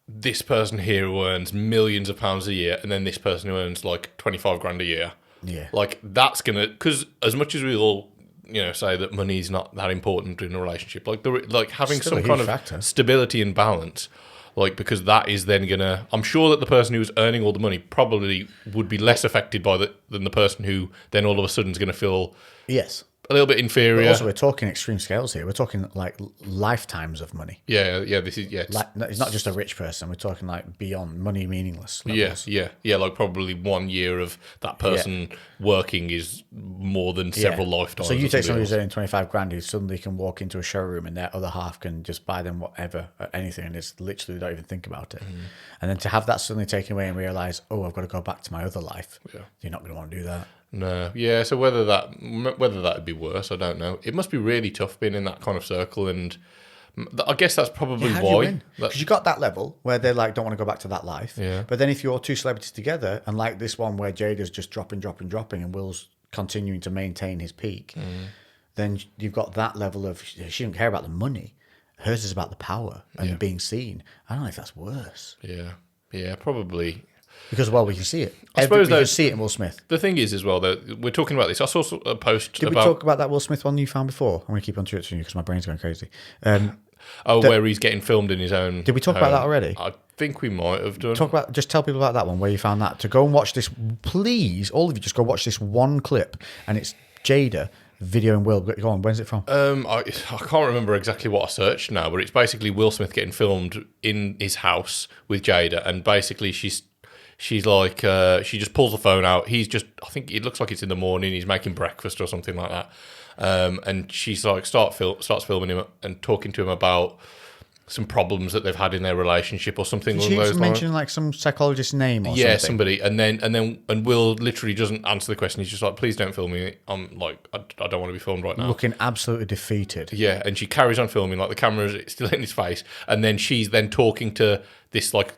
this person here who earns millions of pounds a year, and then this person who earns like 25 grand a year. Yeah. Like that's gonna, because as much as we all, say that money is not that important in a relationship, like having some kind of stability and balance, like, because that is then gonna, I'm sure that the person who's earning all the money probably would be less affected by than the person who then all of a sudden is gonna feel a little bit But inferior. also, we're talking extreme scales here. We're talking like lifetimes of money. Yeah. This is Like, it's not just a rich person. We're talking like beyond money, meaningless levels. Yeah. Like probably 1 year of that person working is more than several lifetimes. So you of take somebody somebody who's earning 25 grand who suddenly can walk into a showroom and their other half can just buy them whatever, anything, and it's literally don't even think about it. And then to have that suddenly taken away and realize, oh, I've got to go back to my other life. You're not going to want to do that. No, yeah. So whether that would be worse, I don't know. It must be really tough being in that kind of circle, and I guess that's probably why. Because you got that level where they like don't want to go back to that life. Yeah. But then if you're two celebrities together, and like this one where Jada's just dropping, and Will's continuing to maintain his peak, then you've got that level of she doesn't care about the money. Hers is about the power and being seen. I don't know if that's worse. Yeah, probably. Because, well, we can see it. I suppose we can see it in Will Smith. The thing is, as well, that we're talking about this. I saw a post Did we talk about that Will Smith one you found before? I'm going to keep on to it you because my brain's going crazy. where he's getting filmed in his own. Did we talk about that already? I think we might have done. Just tell people about that one, where you found that. To go and watch this, please, all of you, just go watch this one clip, and it's Jada videoing Will. Go on, when's it from? I can't remember exactly what I searched now, but it's basically Will Smith getting filmed in his house with Jada, and basically she's like she just pulls the phone out. He's just, I think it looks like it's in the morning. He's making breakfast or something like that, and she's like starts filming him and talking to him about some problems that they've had in their relationship or something. She mentioned like some psychologist's name or something. somebody, and Will literally doesn't answer the question. He's just like, please don't film me. I'm like, I don't want to be filmed right now. Looking absolutely defeated. Yeah, and she carries on filming, like the camera's still in his face, and then she's then talking to this, like,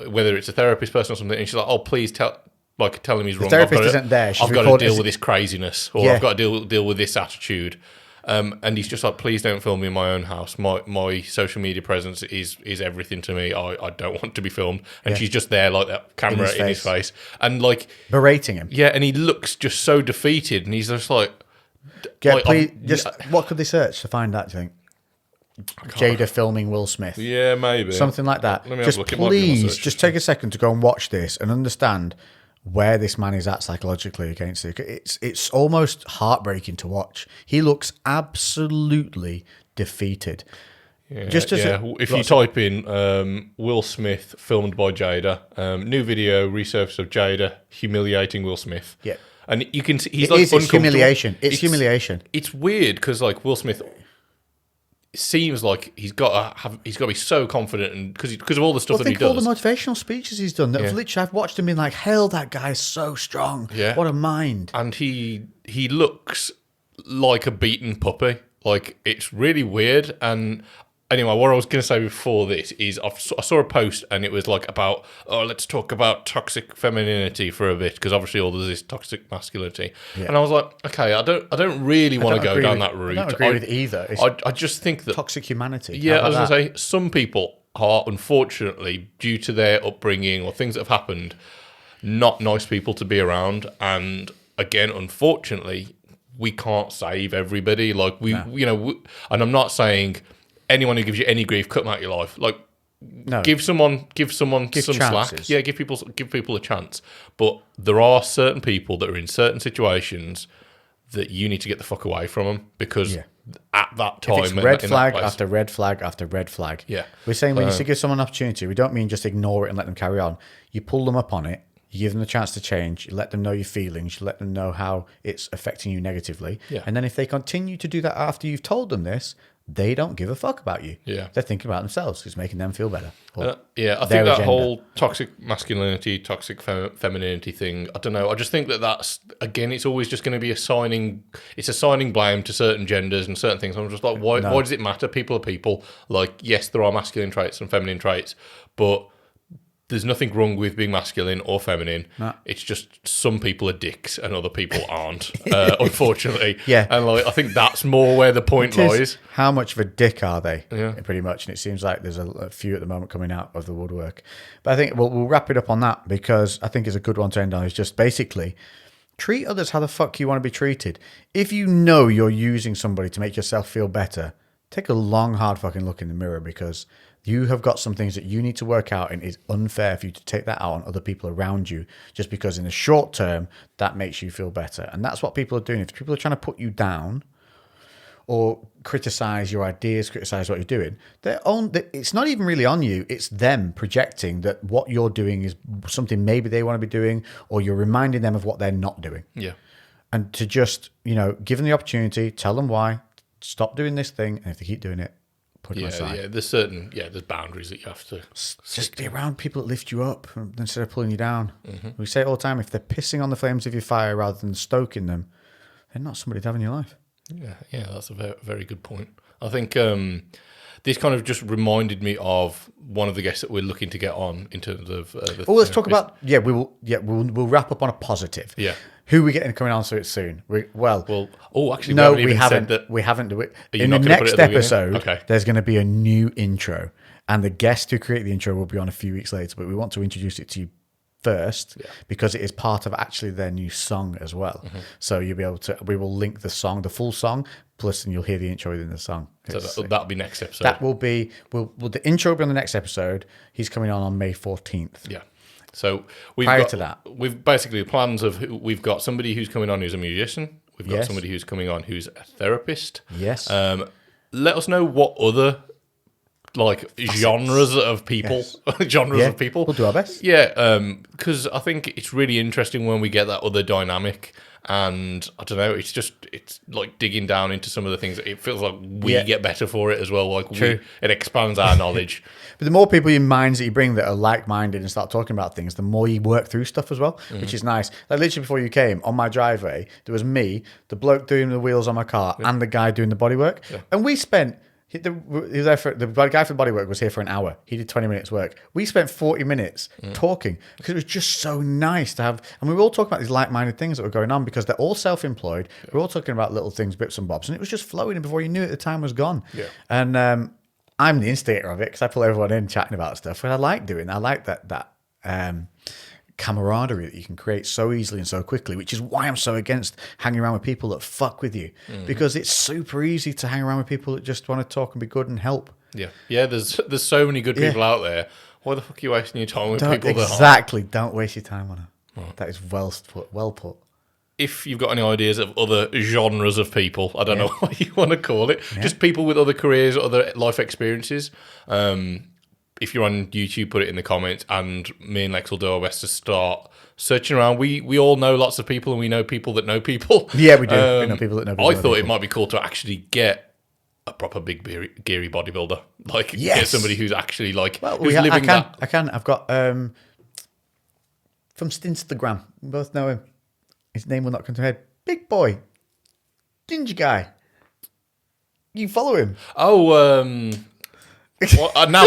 whether it's a therapist person or something, and she's like, oh, please tell him he's wrong. The therapist isn't there. I've got to deal with this craziness, or I've got to deal with this attitude. And he's just like, please don't film me in my own house. My social media presence is everything to me. I don't want to be filmed. And she's just there, like that camera in his face. And like berating him. Yeah, and he looks just so defeated, and he's just like, what could they search to find that, do you think? Jada filming Will Smith. Yeah, maybe. Something like that. Let me just have a look. please, just take a second to go and watch this and understand where this man is at psychologically against it. It's almost heartbreaking to watch. He looks absolutely defeated. Yeah, if you type in Will Smith filmed by Jada, new video resurfaced of Jada humiliating Will Smith. Yeah. And you can see he's it's humiliation. It's humiliation. It's weird because like Will Smith seems like he's got to be so confident, and because of all the stuff that he does. All the motivational speeches he's done. Literally, I've watched him being like, "Hell, that guy's so strong. Yeah. What a mind." And he looks like a beaten puppy. Like, it's really weird. And anyway, what I was going to say before this is I saw a post, and it was like about, let's talk about toxic femininity for a bit, because obviously all there's this toxic masculinity. Yeah. And I was like, okay, I don't really want to go down that route. I don't agree with either. I just think that toxic humanity. Yeah, I was going to say, some people are, unfortunately, due to their upbringing or things that have happened, not nice people to be around. And again, unfortunately, we can't save everybody. Like, and I'm not saying anyone who gives you any grief, cut them out of your life. Like, no. Give someone some chances. Slack. Yeah, give people a chance. But there are certain people that are in certain situations that you need to get the fuck away from them, because at that time, if it's red flag after red flag after red flag. Yeah, we're saying when you give someone an opportunity, we don't mean just ignore it and let them carry on. You pull them up on it. You give them the chance to change. You let them know your feelings. You let them know how it's affecting you negatively. Yeah. And then if they continue to do that after you've told them this, they don't give a fuck about you. Yeah. They're thinking about themselves. It's making them feel better. I think that whole toxic masculinity, toxic femininity thing, I don't know. I just think that's, again, it's always just going to be assigning blame to certain genders and certain things. I'm just like, why does it matter? People are people. Like, yes, there are masculine traits and feminine traits, but there's nothing wrong with being masculine or feminine. No. It's just some people are dicks and other people aren't, unfortunately. Yeah. And like, I think that's more where the point lies. How much of a dick are they? Yeah. Pretty much. And it seems like there's a few at the moment coming out of the woodwork. But I think we'll wrap it up on that, because I think it's a good one to end on. Is just basically treat others how the fuck you want to be treated. If you know you're using somebody to make yourself feel better, take a long, hard fucking look in the mirror, because you have got some things that you need to work out, and it's unfair for you to take that out on other people around you just because in the short term that makes you feel better. And that's what people are doing. If people are trying to put you down or criticize your ideas, criticize what you're doing, it's not even really on you. It's them projecting that what you're doing is something maybe they want to be doing, or you're reminding them of what they're not doing. Yeah. And to just, give them the opportunity, tell them why, stop doing this thing, and if they keep doing it, put them aside. Yeah, there's boundaries that you have to just be around people that lift you up instead of pulling you down. We say it all the time, if they're pissing on the flames of your fire rather than stoking them, they're not somebody to have in your life. Yeah, that's a very, very good point. I think this kind of just reminded me of one of the guests that we're looking to get on in terms of. Let's talk about. We'll wrap up on a positive. Yeah. Who are we getting coming on to it soon? Actually, no, we haven't. We haven't. You In the not gonna put next it at the episode, okay. There's going to be a new intro, and the guest who created the intro will be on a few weeks later. But we want to introduce it to you first because it is part of actually their new song as well. So you'll be able to. We will link the song, the full song, plus, and you'll hear the intro within the song. So that'll be next episode. That will be. The intro will be on the next episode. He's coming on May 14th. Yeah. So we've basically plans of we've got somebody who's coming on who's a musician. We've got somebody who's coming on who's a therapist. Yes. Let us know what other genres of people, of people. We'll do our best. Yeah, because I think it's really interesting when we get that other dynamic. And I don't know, it's like digging down into some of the things. It feels like we get better for it as well. It expands our knowledge. But the more people in minds that you bring that are like-minded and start talking about things, the more you work through stuff as well, which is nice. Like literally before you came, on my driveway, there was me, the bloke doing the wheels on my car, and the guy doing the bodywork. Yeah. And we spent... the guy for the bodywork was here for an hour. He did 20 minutes work. We spent 40 minutes talking because it was just so nice to have. And we were all talking about these like-minded things that were going on because they're all self-employed. We're all talking about little things, bits and bobs, and it was just flowing. And before you knew it, the time was gone. Yeah. And I'm the instigator of it because I pull everyone in chatting about stuff. And I like doing. I like that camaraderie that you can create so easily and so quickly, which is why I'm so against hanging around with people that fuck with you, because it's super easy to hang around with people that just want to talk and be good and help. Yeah. There's so many good people out there. Why the fuck are you wasting your time with people Don't waste your time on it. That is well put. If you've got any ideas of other genres of people, I don't know what you want to call it, just people with other careers, other life experiences. If you're on YouTube, put it in the comments, and me and Lex will do our best to start searching around. We all know lots of people, and we know people that know people. Yeah, we do. We know people that know people. I thought it might be cool to actually get a proper big, geary bodybuilder. Get somebody who's actually who's living that. I can. I've got from Stinstagram. We both know him. His name will not come to my head. Big boy, ginger guy. You follow him? Now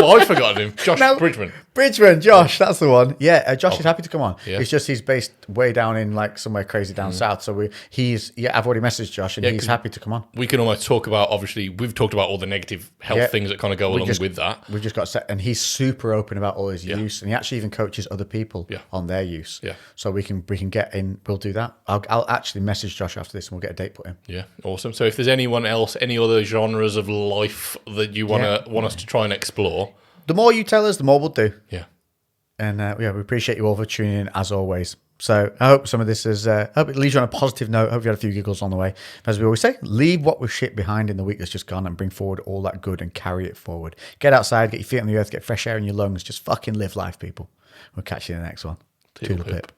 I've forgotten him. Bridgman, Josh, that's the one. Yeah, Josh is happy to come on. Yeah. It's just he's based way down in somewhere crazy down south. So I've already messaged Josh and he's happy to come on. We can almost talk about, obviously, we've talked about all the negative health things that kind of go along with that. We've just got set, and he's super open about all his use, and he actually even coaches other people on their use. Yeah. So we can get in. We'll do that. I'll actually message Josh after this, and we'll get a date put in. Yeah, awesome. So if there's anyone else, any other genres of life that you want us to try and explore, the more you tell us, the more we'll do. Yeah. And we appreciate you all for tuning in as always. So I hope some of this is, I hope it leaves you on a positive note. I hope you had a few giggles on the way. As we always say, leave what was shit behind in the week that's just gone and bring forward all that good and carry it forward. Get outside, get your feet on the earth, get fresh air in your lungs. Just fucking live life, people. We'll catch you in the next one. Toodle pip.